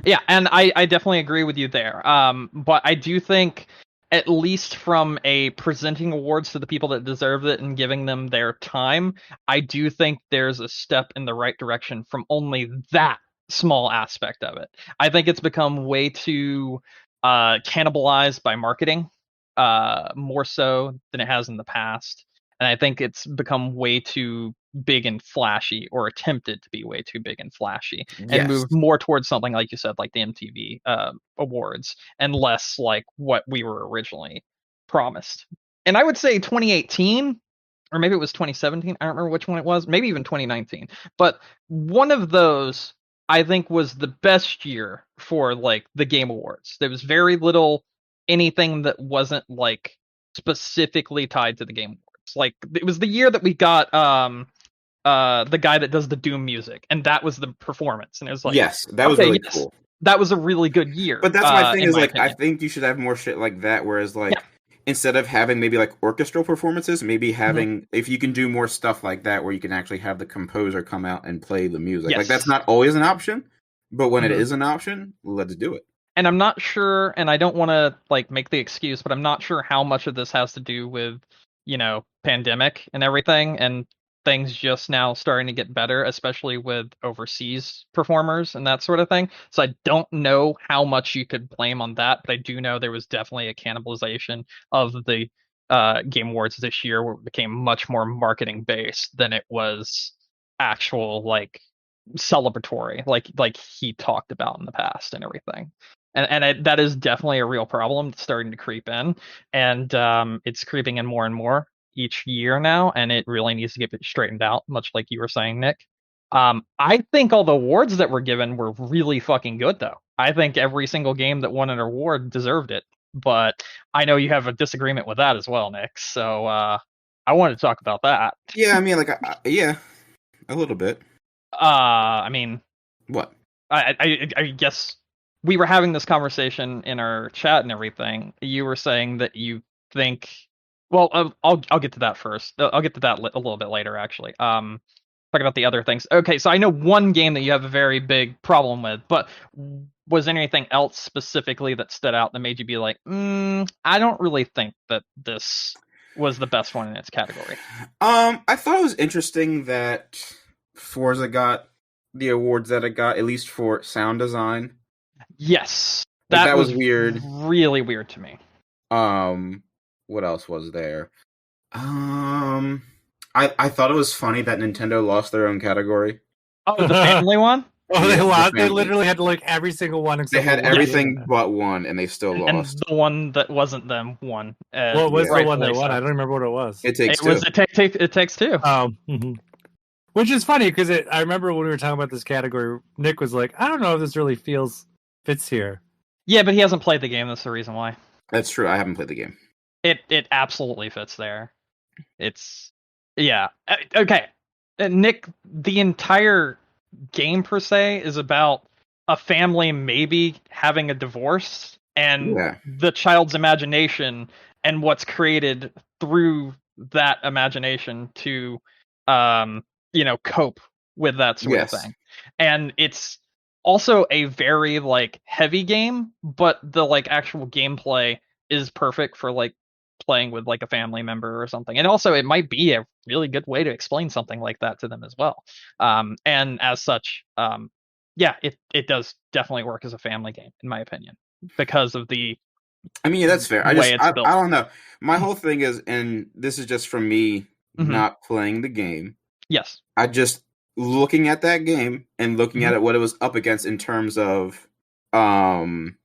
Yeah, and I definitely agree with you there. But I do think, at least from a presenting awards to the people that deserve it and giving them their time, I do think there's a step in the right direction from only that small aspect of it. I think it's become way too cannibalized by marketing, more so than it has in the past. And I think it's become way too big and flashy, or attempted to be way too big and flashy, and moved more towards something like you said, like the MTV awards, and less like what we were originally promised. And I would say 2018, or maybe it was 2017, I don't remember which one it was, maybe even 2019, but one of those I think was the best year for like the Game Awards. There was very little anything that wasn't like specifically tied to the Game Awards. Like, it was the year that we got the guy that does the Doom music, and that was the performance, and it was like, yes, that was really cool. That was a really good year. But that's my thing, is like, opinion. I think you should have more shit like that, whereas like, instead of having maybe like orchestral performances, maybe having, if you can do more stuff like that, where you can actually have the composer come out and play the music. Like, that's not always an option, but when it is an option, let's do it. And I'm not sure, and I don't want to like make the excuse, but I'm not sure how much of this has to do with, you know, pandemic and everything, and things just now starting to get better, especially with overseas performers and that sort of thing. So I don't know how much you could blame on that, but I do know there was definitely a cannibalization of the Game Awards this year, where it became much more marketing based than it was actual like celebratory, like he talked about in the past and everything. And that is definitely a real problem that's starting to creep in, and it's creeping in more and more each year now, and it really needs to get straightened out, much like you were saying, Nick. I think all the awards that were given were really fucking good, though. I think every single game that won an award deserved it, but I know you have a disagreement with that as well, Nick, so I wanted to talk about that. Yeah, I mean, like, yeah, a little bit. I mean... What? I guess we were having this conversation in our chat and everything. You were saying that you think... Well, I'll get to that first. I'll get to that a little bit later, actually. Talk about the other things. Okay, so I know one game that you have a very big problem with, but was there anything else specifically that stood out that made you be like, I don't really think that this was the best one in its category? I thought it was interesting that Forza got the awards that it got, at least for sound design. Yes, like, that was weird. Really weird to me. What else was there? I thought it was funny that Nintendo lost their own category. Oh, the family one? Oh, they lost. They literally had like every single one. Except they had everything but one, and they still lost. And the one that wasn't them won. What was the one that won? I don't remember what it was. It Takes Two. It Takes Two. Which is funny because I remember when we were talking about this category, Nick was like, "I don't know if this really fits here." Yeah, but he hasn't played the game. That's the reason why. That's true. I haven't played the game. It absolutely fits there. It's okay. Nick, the entire game per se is about a family maybe having a divorce, and the child's imagination and what's created through that imagination to cope with that sort of thing. And it's also a very like heavy game, but the like actual gameplay is perfect for like playing with like a family member or something. And also it might be a really good way to explain something like that to them as well. And as such, it does definitely work as a family game, in my opinion, because of the that's fair. I don't know. My whole thing is, and this is just from me not playing the game. Yes. I just looking at that game and looking at it, what it was up against in terms of game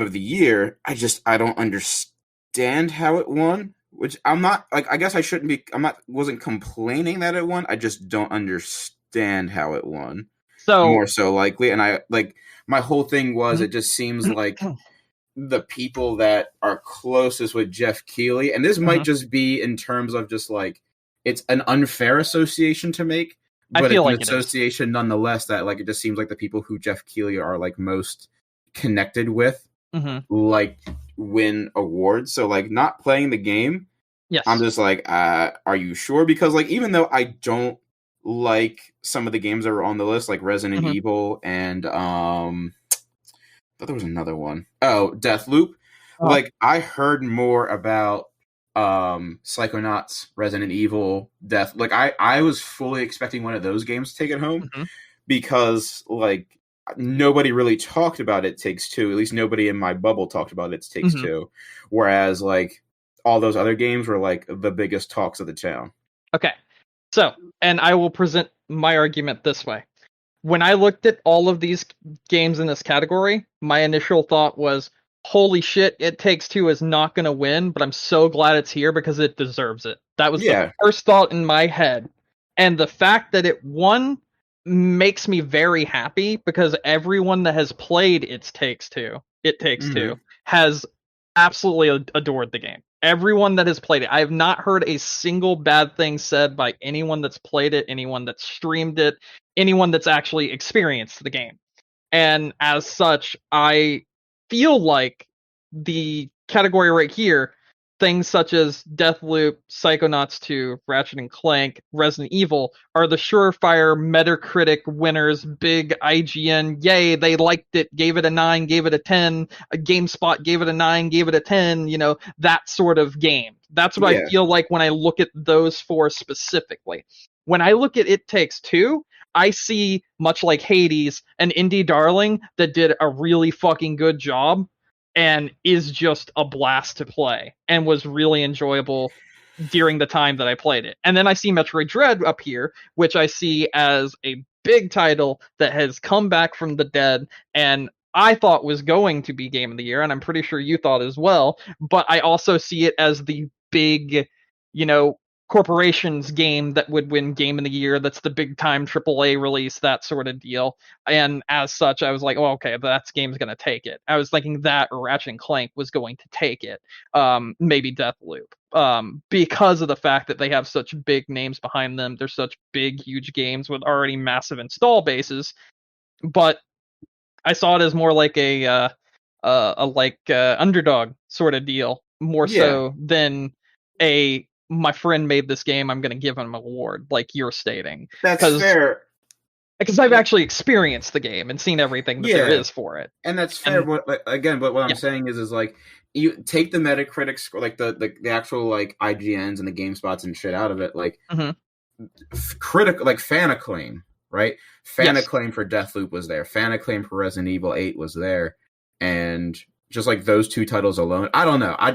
of the year, I don't understand how it won, which I'm not like, I guess I shouldn't be, wasn't complaining that it won. I just don't understand how it won. So more so likely. And I like, my whole thing was, it just seems like the people that are closest with Jeff Keighley, and this might just be in terms of just like, it's an unfair association to make, but it's an association nonetheless that like, it just seems like the people who Jeff Keighley are like most connected with, like win awards. So like not playing the game, I'm just like, are you sure? Because like, even though I don't like some of the games that were on the list, like Resident Evil and there was another one. Oh, Deathloop. Oh. Like I heard more about Psychonauts, Resident Evil, Death. Like I was fully expecting one of those games to take it home because like nobody really talked about It Takes Two. At least nobody in my bubble talked about It Takes Two. Whereas like all those other games were like the biggest talks of the town. Okay. So, and I will present my argument this way. When I looked at all of these games in this category, my initial thought was, holy shit, It Takes Two is not going to win, but I'm so glad it's here because it deserves it. That was the first thought in my head. And the fact that it won makes me very happy because everyone that has played It Takes Two has absolutely adored the game. Everyone that has played it. I have not heard a single bad thing said by anyone that's played it, anyone that's streamed it, anyone that's actually experienced the game. And as such, I feel like the category right here, things such as Deathloop, Psychonauts 2, Ratchet and Clank, Resident Evil, are the surefire Metacritic winners, big IGN, yay, they liked it, gave it a 9, gave it a 10, a GameSpot gave it a 9, gave it a 10, that sort of game. That's what I feel like when I look at those four specifically. When I look at It Takes Two, I see, much like Hades, an indie darling that did a really fucking good job and is just a blast to play and was really enjoyable during the time that I played it. And then I see Metroid Dread up here, which I see as a big title that has come back from the dead and I thought was going to be Game of the Year, and I'm pretty sure you thought as well, but I also see it as the big, corporations game that would win Game of the Year. That's the big time AAA release, that sort of deal. And as such, I was like, oh, okay, that game's going to take it. I was thinking that or Ratchet and Clank was going to take it. Maybe Deathloop. Because of the fact that they have such big names behind them. They're such big, huge games with already massive install bases. But I saw it as more like a underdog sort of deal, more so than my friend made this game, I'm going to give him an award, like you're stating. That's fair. Because I've actually experienced the game and seen everything that there is for it. And that's fair. But what I'm saying is like, you take the Metacritic score, like the actual like IGNs and the GameSpots and shit out of it, like critical, like fan acclaim, right? Fan acclaim for Deathloop was there. Fan acclaim for Resident Evil 8 was there. And just like those two titles alone, I don't know. I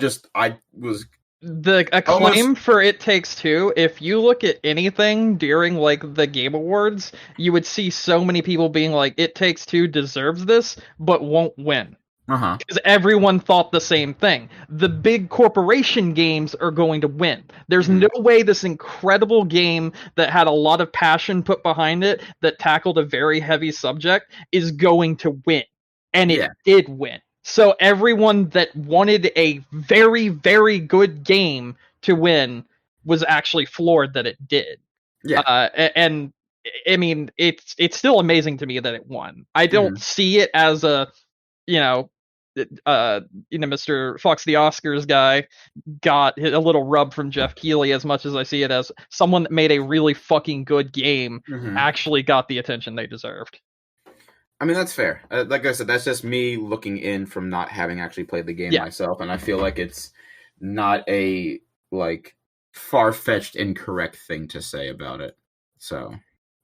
was... The acclaim for It Takes Two, if you look at anything during like the Game Awards, you would see so many people being like, It Takes Two deserves this, but won't win. Because everyone thought the same thing. The big corporation games are going to win. There's no way this incredible game that had a lot of passion put behind it, that tackled a very heavy subject, is going to win. And it did win. So everyone that wanted a very, very good game to win was actually floored that it did. Yeah. And I mean, it's still amazing to me that it won. I don't see it as a, Mr. Fox the Oscars guy got a little rub from Jeff Keighley, as much as I see it as someone that made a really fucking good game actually got the attention they deserved. I mean, that's fair. Like I said, that's just me looking in from not having actually played the game myself, and I feel like it's not a like far-fetched incorrect thing to say about it. So,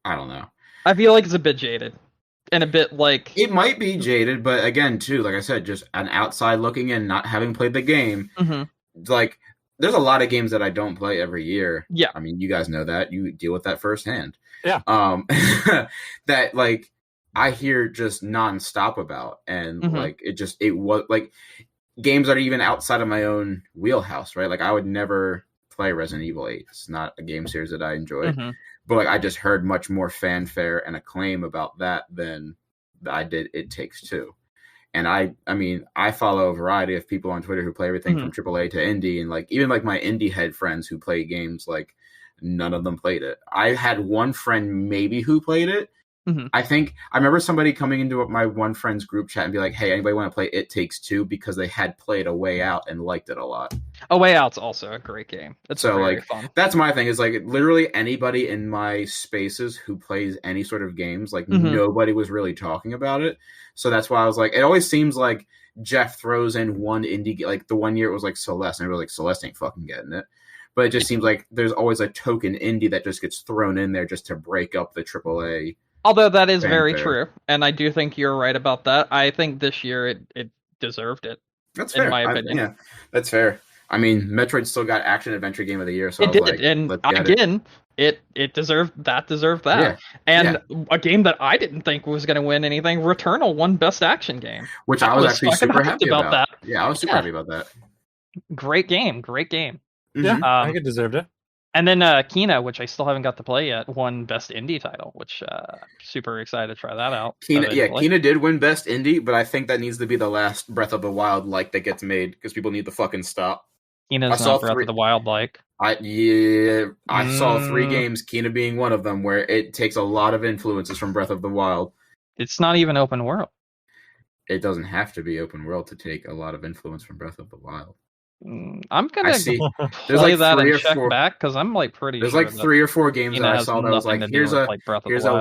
I don't know. I feel like it's a bit jaded. And a bit like... It might be jaded, but again, too, like I said, just an outside looking in, not having played the game. Like, there's a lot of games that I don't play every year. Yeah. I mean, you guys know that. You deal with that firsthand. Yeah. That, like... I hear just nonstop about, and like it was like games that are even outside of my own wheelhouse, right? Like I would never play Resident Evil 8. It's not a game series that I enjoy, but like I just heard much more fanfare and acclaim about that than I did It Takes Two. And I mean, I follow a variety of people on Twitter who play everything from AAA to indie, and like even like my indie head friends who play games, like none of them played it. I had one friend maybe who played it. Mm-hmm. I remember somebody coming into my one friend's group chat and be like, "Hey, anybody want to play It Takes Two?" Because they had played A Way Out and liked it a lot. A Way Out's also a great game. It's so very like fun. that's my thing. Is like literally anybody in my spaces who plays any sort of games, like nobody was really talking about it. So that's why I was like, it always seems like Jeff throws in one indie, like the one year it was like Celeste, and I was like, Celeste ain't fucking getting it. But it just seems like there's always a token indie that just gets thrown in there just to break up the AAA. Although that is very true, and I do think you're right about that. I think this year it deserved it. That's fair. In my opinion. Yeah, that's fair. I mean, Metroid still got Action Adventure Game of the Year, so it did, and again, it deserved that. Yeah. And a game that I didn't think was going to win anything, Returnal won Best Action Game, which I was actually super happy about that. Yeah, I was super happy about that. Great game. Yeah, I think it deserved it. And then Kina, which I still haven't got to play yet, won Best Indie Title, which super excited to try that out. Kina did win Best Indie, but I think that needs to be the last Breath of the Wild like that gets made because people need to fucking stop. Kina's not Breath of the Wild like. I saw 3 games, Kina being one of them, where it takes a lot of influences from Breath of the Wild. It's not even open world. It doesn't have to be open world to take a lot of influence from Breath of the Wild. I'm gonna play that and check back because I'm like pretty. There's like 3 or 4 games that I saw that was like, here's a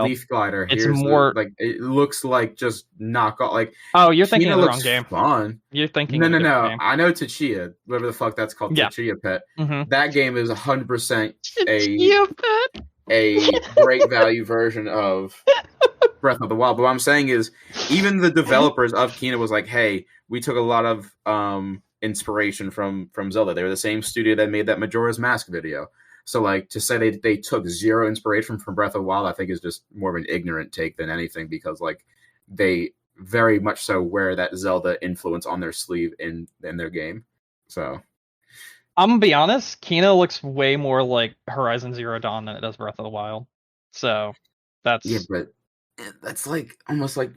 leaf glider. It's more like it looks like just knockoff. Like you're thinking of the wrong game. Fun. You're thinking no. Game. I know Tchia, whatever the fuck that's called. Tchia Pet. Mm-hmm. That game is 100% Pet. a great value version of Breath of the Wild. But what I'm saying is, even the developers of Kina was like, hey, we took a lot of inspiration from Zelda. They were the same studio that made that Majora's Mask video. So like to say they took zero inspiration from Breath of the Wild, I think is just more of an ignorant take than anything, because like they very much so wear that Zelda influence on their sleeve in their game. So I'm gonna be honest, Kina looks way more like Horizon Zero Dawn than it does Breath of the Wild. So that's but that's like almost like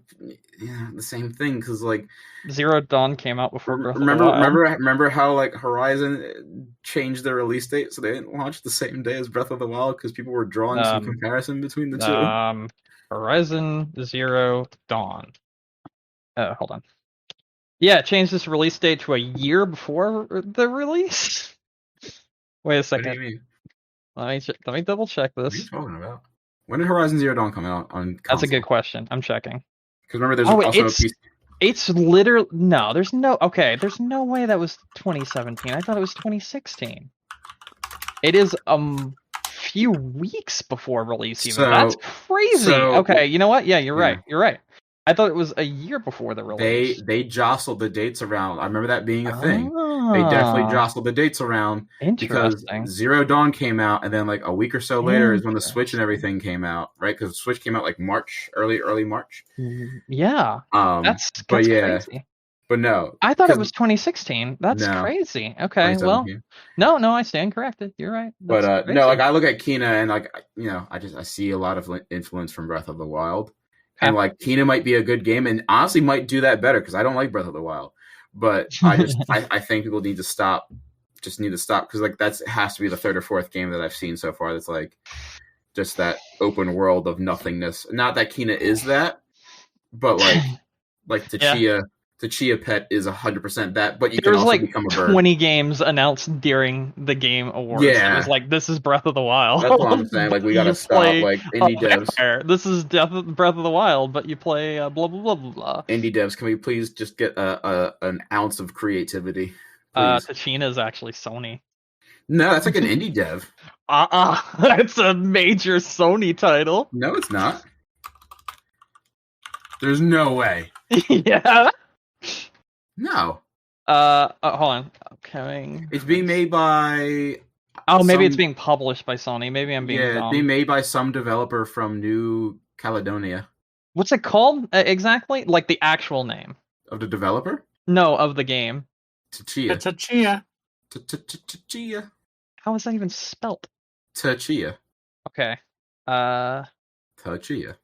the same thing, because like Zero Dawn came out before Breath of the Wild. Remember how like Horizon changed their release date so they didn't launch the same day as Breath of the Wild because people were drawing some comparison between the two. Horizon Zero Dawn. Hold on. Yeah, it changed this release date to a year before the release. Wait a second. What do you mean? Let me double check this. What are you talking about? When did Horizon Zero Dawn come out on console? That's a good question. I'm checking. Because remember, there's also a PC. It's literally there's no way that was 2017. I thought it was 2016. It is few weeks before release even. That's crazy. Okay, you know what? Yeah, you're right. You're right. I thought it was a year before the release. They jostled the dates around. I remember that being a thing. They definitely jostled the dates around because Zero Dawn came out, and then like a week or so later is when the Switch and everything came out, right? Because the Switch came out like March, early March. Yeah. That's crazy. But no, I thought it was 2016. That's crazy. Okay, well, no, I stand corrected. You're right. That's no, like I look at Kina and like I see a lot of influence from Breath of the Wild. And like Kina might be a good game, and honestly might do that better because I don't like Breath of the Wild. But I think people need to stop. Just need to stop because like that has to be the 3rd or 4th game that I've seen so far that's like just that open world of nothingness. Not that Kina is that, but like Tchia Pet is 100% that. But you can also become a bird. 20 games announced during the Game Awards. Yeah, it was like this is Breath of the Wild. That's what I'm saying. Like we gotta stop. Like indie devs. This is Breath of the Wild, but you play blah blah blah blah blah. Indie devs, can we please just get an ounce of creativity? Tachina is actually Sony. No, that's like an indie dev. It's a major Sony title. No, it's not. There's no way. Yeah. No. Hold on. Coming. It's being made by. Maybe it's being published by Sony. Maybe I'm being. Yeah, it's being made by some developer from New Caledonia. What's it called exactly? Like the actual name of the developer? No, of the game. Tchia. Tchia. How is that even spelt? Tchia. Okay. Tchia.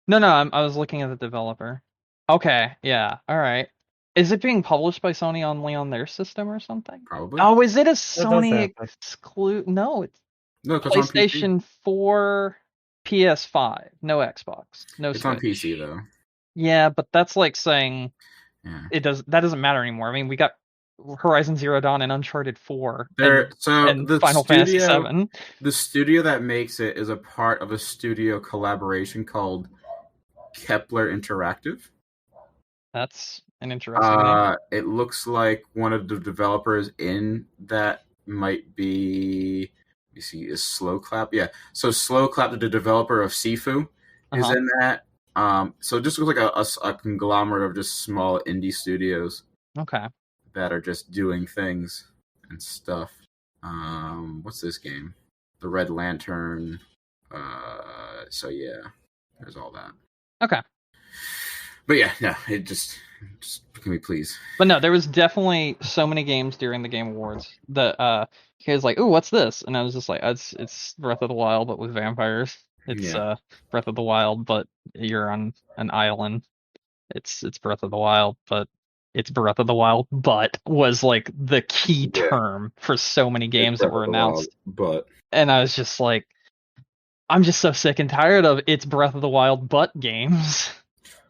No, I was looking at the developer. Okay, yeah, all right. Is it being published by Sony only on their system or something? Probably. Oh, is it a Sony exclude? No, it's PlayStation 4 PS5, no Xbox, no It's Switch. on PC though. Yeah, but that's like saying that doesn't matter anymore. I mean, we got Horizon Zero Dawn and Uncharted 4 and the Final Fantasy 7. The studio that makes it is a part of a studio collaboration called Kepler Interactive. That's an interesting name. It looks like one of the developers in that might be. You see, is Slow Clap? Yeah. So Slow Clap, the developer of Sifu, is in that. So it just looks like a conglomerate of just small indie studios. Okay. That are just doing things and stuff. What's this game? The Red Lantern. So yeah, there's all that. Okay. But yeah, no, it just can we please? But no, there was definitely so many games during the Game Awards that he was like, "Ooh, what's this?" And I was just like, "It's Breath of the Wild, but with vampires. It's Breath of the Wild, but you're on an island. It's Breath of the Wild, but it's Breath of the Wild, but was like the key term for so many games that were announced. And I was just like, I'm just so sick and tired of it's Breath of the Wild, but games.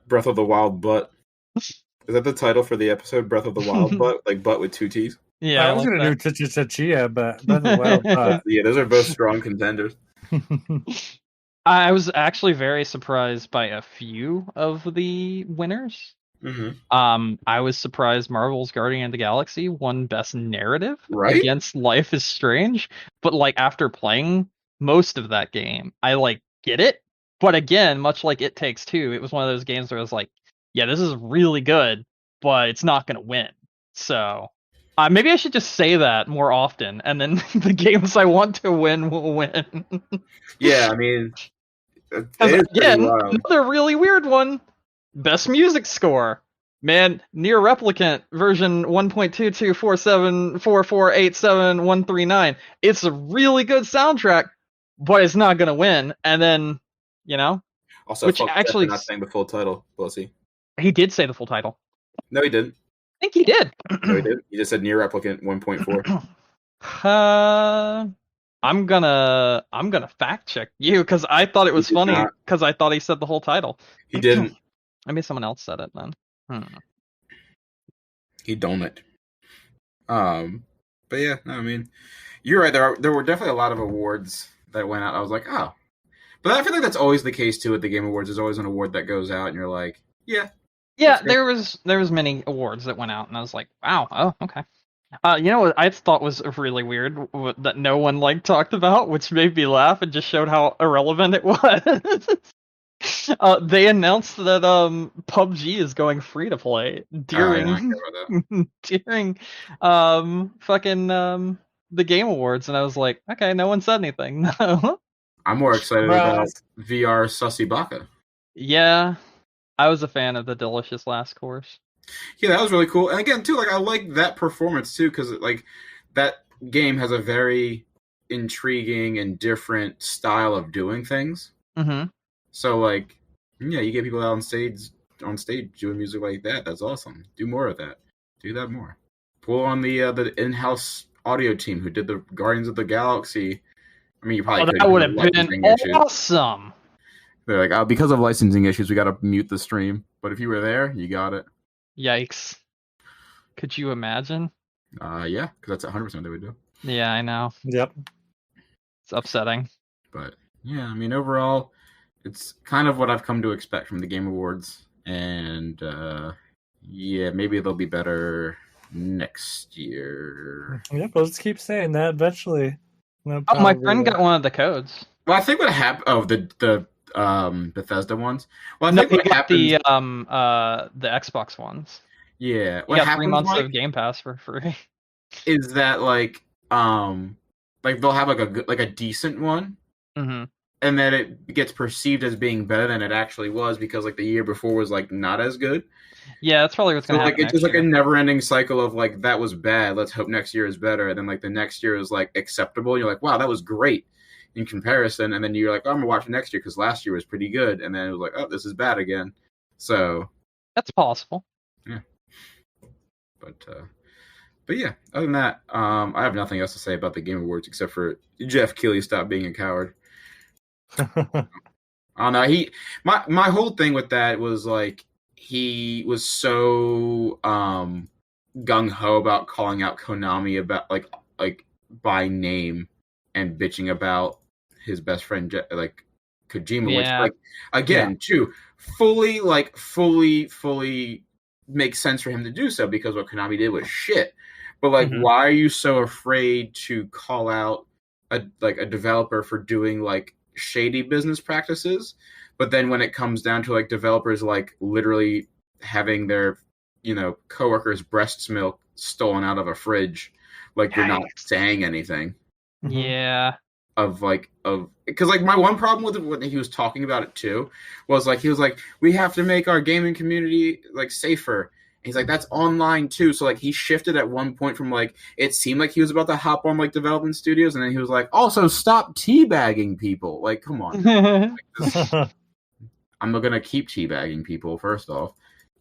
Breath of the Wild, but is that the title for the episode? Breath of the Wild, but like but with 2 T's. Yeah, I was gonna do Tchia, but Breath of the Wild, but yeah, those are both strong contenders. I was actually very surprised by a few of the winners. Mm-hmm. I was surprised Marvel's Guardian of the Galaxy won Best Narrative against Life is Strange, but like after playing most of that game, I like get it. But again, much like It Takes Two, it was one of those games where I was like, yeah, this is really good, but it's not gonna win. So maybe I should just say that more often, and then the games I want to win will win. Yeah, I mean, again, another really weird one. Best music score. Man, Nier Replicant version 1.224744871139. It's a really good soundtrack, but it's not gonna win. And then, also, which actually not saying the full title. We'll see. He did say the full title. No, he didn't. I think he did. No, he did. He just said Nier Replicant 1.4. I'm gonna fact check you because I thought it was funny because I thought he said the whole title. He didn't. Maybe someone else said it then. He don't. But yeah, no, I mean, you're right. There were definitely a lot of awards that went out. I was like, oh, but I feel like that's always the case too at the Game Awards. There's always an award that goes out, and you're like, yeah. There was many awards that went out, and I was like, wow, oh, okay. You know what I thought was really weird that no one talked about, which made me laugh and just showed how irrelevant it was. They announced that PUBG is going free to play during the Game Awards, and I was like, okay, no one said anything. No. I'm more excited about VR Sussy Baka. Yeah, I was a fan of the Delicious Last Course. Yeah, that was really cool. And again, too, I like that performance too, because that game has a very intriguing and different style of doing things. Mm-hmm. So, you get people out on stage doing music like that. That's awesome. Do more of that. Do that more. Pull on the in-house audio team who did the Guardians of the Galaxy. I mean, you probably that would have been awesome. They're like, because of licensing issues, we got to mute the stream. But if you were there, you got it. Yikes. Could you imagine? Yeah, because that's 100% what they would do. Yeah, I know. Yep. It's upsetting. But, yeah, I mean, overall, it's kind of what I've come to expect from the Game Awards. And, yeah, maybe they'll be better next year. Yep, let's keep saying that eventually. My friend got one of the codes. Well, I think what happened... Oh, the Bethesda ones. Well, I think what happened... the Xbox ones. Yeah, what got 3 months of Game Pass for free. Is that they'll have a decent one, mm-hmm. and then it gets perceived as being better than it actually was because the year before was not as good. Yeah, that's probably what's going to happen. It's just a never-ending cycle of that was bad. Let's hope next year is better. And then the next year is acceptable. You're like, wow, that was great in comparison. And then you're like, oh, I'm gonna watch next year because last year was pretty good. And then it was like, oh, this is bad again. So that's possible. Yeah. But yeah, other than that, I have nothing else to say about the Game Awards except for Jeff Keighley stopped being a coward. I don't know. My whole thing with that was like he was so gung ho about calling out Konami about like by name and bitching about his best friend like Kojima, which like again too fully makes sense for him to do so because what Konami did was shit. But like, why are you so afraid to call out a developer for doing like shady business practices? But then when it comes down to like developers like literally having their coworkers' breast milk stolen out of a fridge, like you're not saying anything. Yeah. Because like my one problem with it when he was talking about it too was like he was like, we have to make our gaming community like safer. He's like, that's online too. So like he shifted at one point from like it seemed like he was about to hop on like development studios, and then he was like, also stop teabagging people. Like, come on. Like, I'm not gonna keep teabagging people. First off,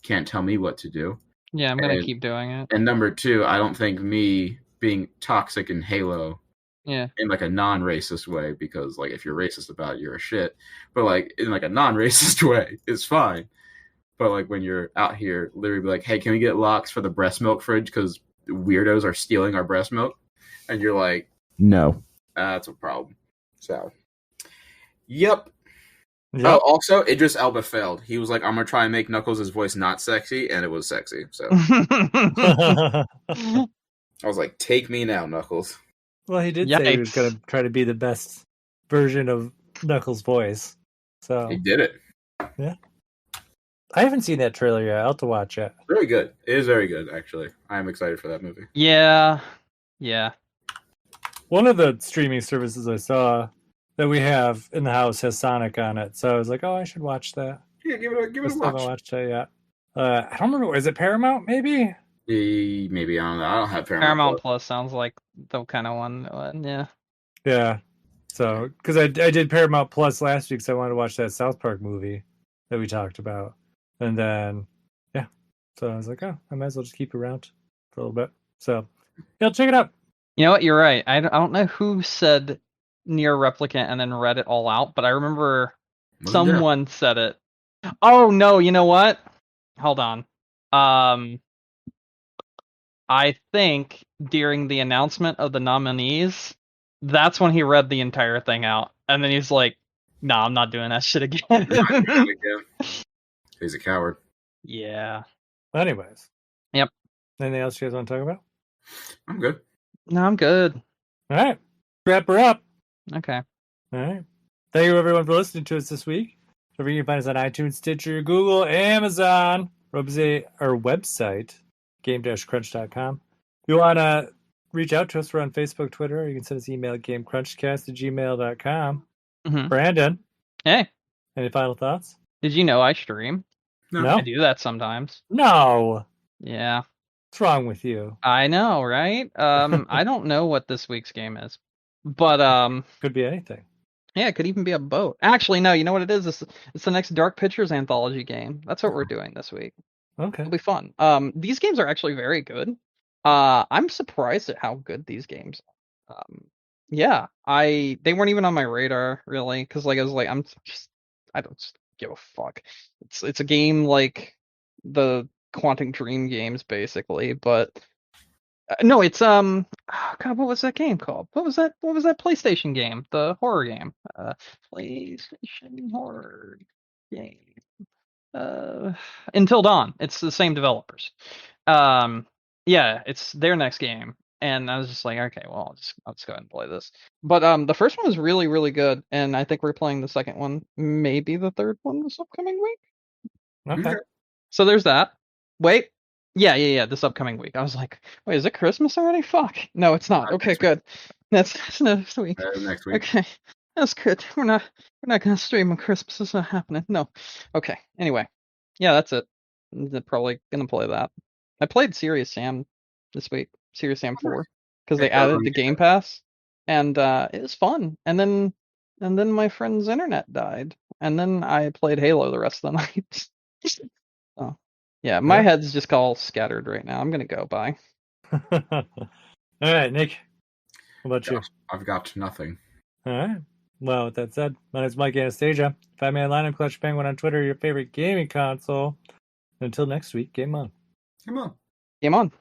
can't tell me what to do. Yeah, I'm gonna keep doing it. And number two, I don't think me being toxic in Halo, in like a non-racist way, because like if you're racist about it, you're a shit. But like in like a non-racist way, it's fine. But like when you're out here, literally be like, hey, can we get locks for the breast milk fridge because weirdos are stealing our breast milk? And you're like, no, that's a problem. So, yep. Oh, also, Idris Elba failed. He was like, I'm going to try and make Knuckles' voice not sexy, and it was sexy. So I was like, take me now, Knuckles. Well, he did say he was going to try to be the best version of Knuckles' voice. So he did it. Yeah. I haven't seen that trailer yet. I'll have to watch it. Very good. It is very good, actually. I am excited for that movie. Yeah. Yeah. One of the streaming services I saw that we have in the house has Sonic on it, so I was like, "Oh, I should watch that." Yeah, give it a watch. I haven't watched it yet. I don't remember. Is it Paramount? Maybe. Maybe I don't know. I don't have Paramount Plus sounds like the kind of one. Yeah. Yeah. So, because I did Paramount Plus last week, so I wanted to watch that South Park movie that we talked about, and then so I was like, "Oh, I might as well just keep it around for a little bit." So, yeah, check it out. You know what? You're right. I don't know who said Near Replicant and then read it all out, but I remember someone said it. Oh no, you know what? Hold on. I think during the announcement of the nominees, that's when he read the entire thing out, and then he's like, "Nah, I'm not doing that shit again." He's a coward. Yeah. Anyways. Yep. Anything else you guys want to talk about? I'm good. No, I'm good. All right. Wrap her up. Okay. All right. Thank you, everyone, for listening to us this week. Don't forget you can find us on iTunes, Stitcher, Google, Amazon, our website, game-crunch.com. If you want to reach out to us, we're on Facebook, Twitter, or you can send us an email at gamecrunchcast@gmail.com. Mm-hmm. Brandon. Hey. Any final thoughts? Did you know I stream? No. I do that sometimes. No. Yeah. What's wrong with you? I know, right? I don't know what this week's game is, but could be anything. Yeah, it could even be a boat. Actually, no. You know what it is? It's the next Dark Pictures anthology game. That's what we're doing this week. Okay. It'll be fun. These games are actually very good. I'm surprised at how good these games are. Yeah, they weren't even on my radar really, because like I was like, I don't give a fuck. It's a game like the Quantum Dream games basically, but no, it's oh God, what was that game called? What was that PlayStation game? The horror game. PlayStation horror game. Until Dawn. It's the same developers. Yeah, it's their next game, and I was just like, okay, well, I'll just go ahead and play this. But the first one was really, really good, and I think we're playing the second one, maybe the third one this upcoming week. Okay. So there's that. Wait. Yeah. This upcoming week. I was like, wait, is it Christmas already? Fuck. No, it's not. Okay, good. That's next week. Next week. Okay. That's good. We're not gonna stream on Christmas. It's not happening. No. Okay. Anyway. Yeah, that's it. I'm probably gonna play that. I played Serious Sam this week. Serious Sam 4. Because they added the Game Pass. And it was fun. And then my friend's internet died. And then I played Halo the rest of the night. Oh. Yeah, my head's just all scattered right now. I'm gonna go. Bye. All right, Nick. What about you? I've got nothing. All right. Well, with that said, my name is Mike Anastasia. Find me online and Clutch Penguin on Twitter, your favorite gaming console. Until next week, game on. Come on. Game on.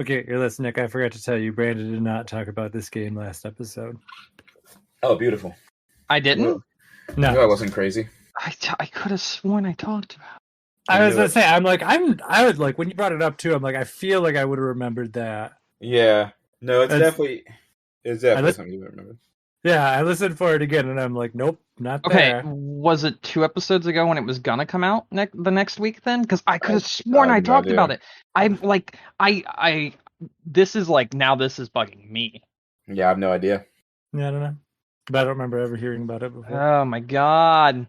Okay, here, listen, Nick. I forgot to tell you, Brandon did not talk about this game last episode. Oh, beautiful. I didn't? No. I wasn't crazy. I could have sworn I talked about it. I was going to say, I would like, when you brought it up too, I'm like, I feel like I would have remembered that. Yeah. No, it's definitely something you remember. Yeah, I listened for it again, and I'm like, nope, not there. Okay, was it 2 episodes ago when it was gonna come out the next week then? Because I could have sworn I talked about it. I'm like, this is like, now this is bugging me. Yeah, I have no idea. Yeah, I don't know. But I don't remember ever hearing about it before. Oh my god.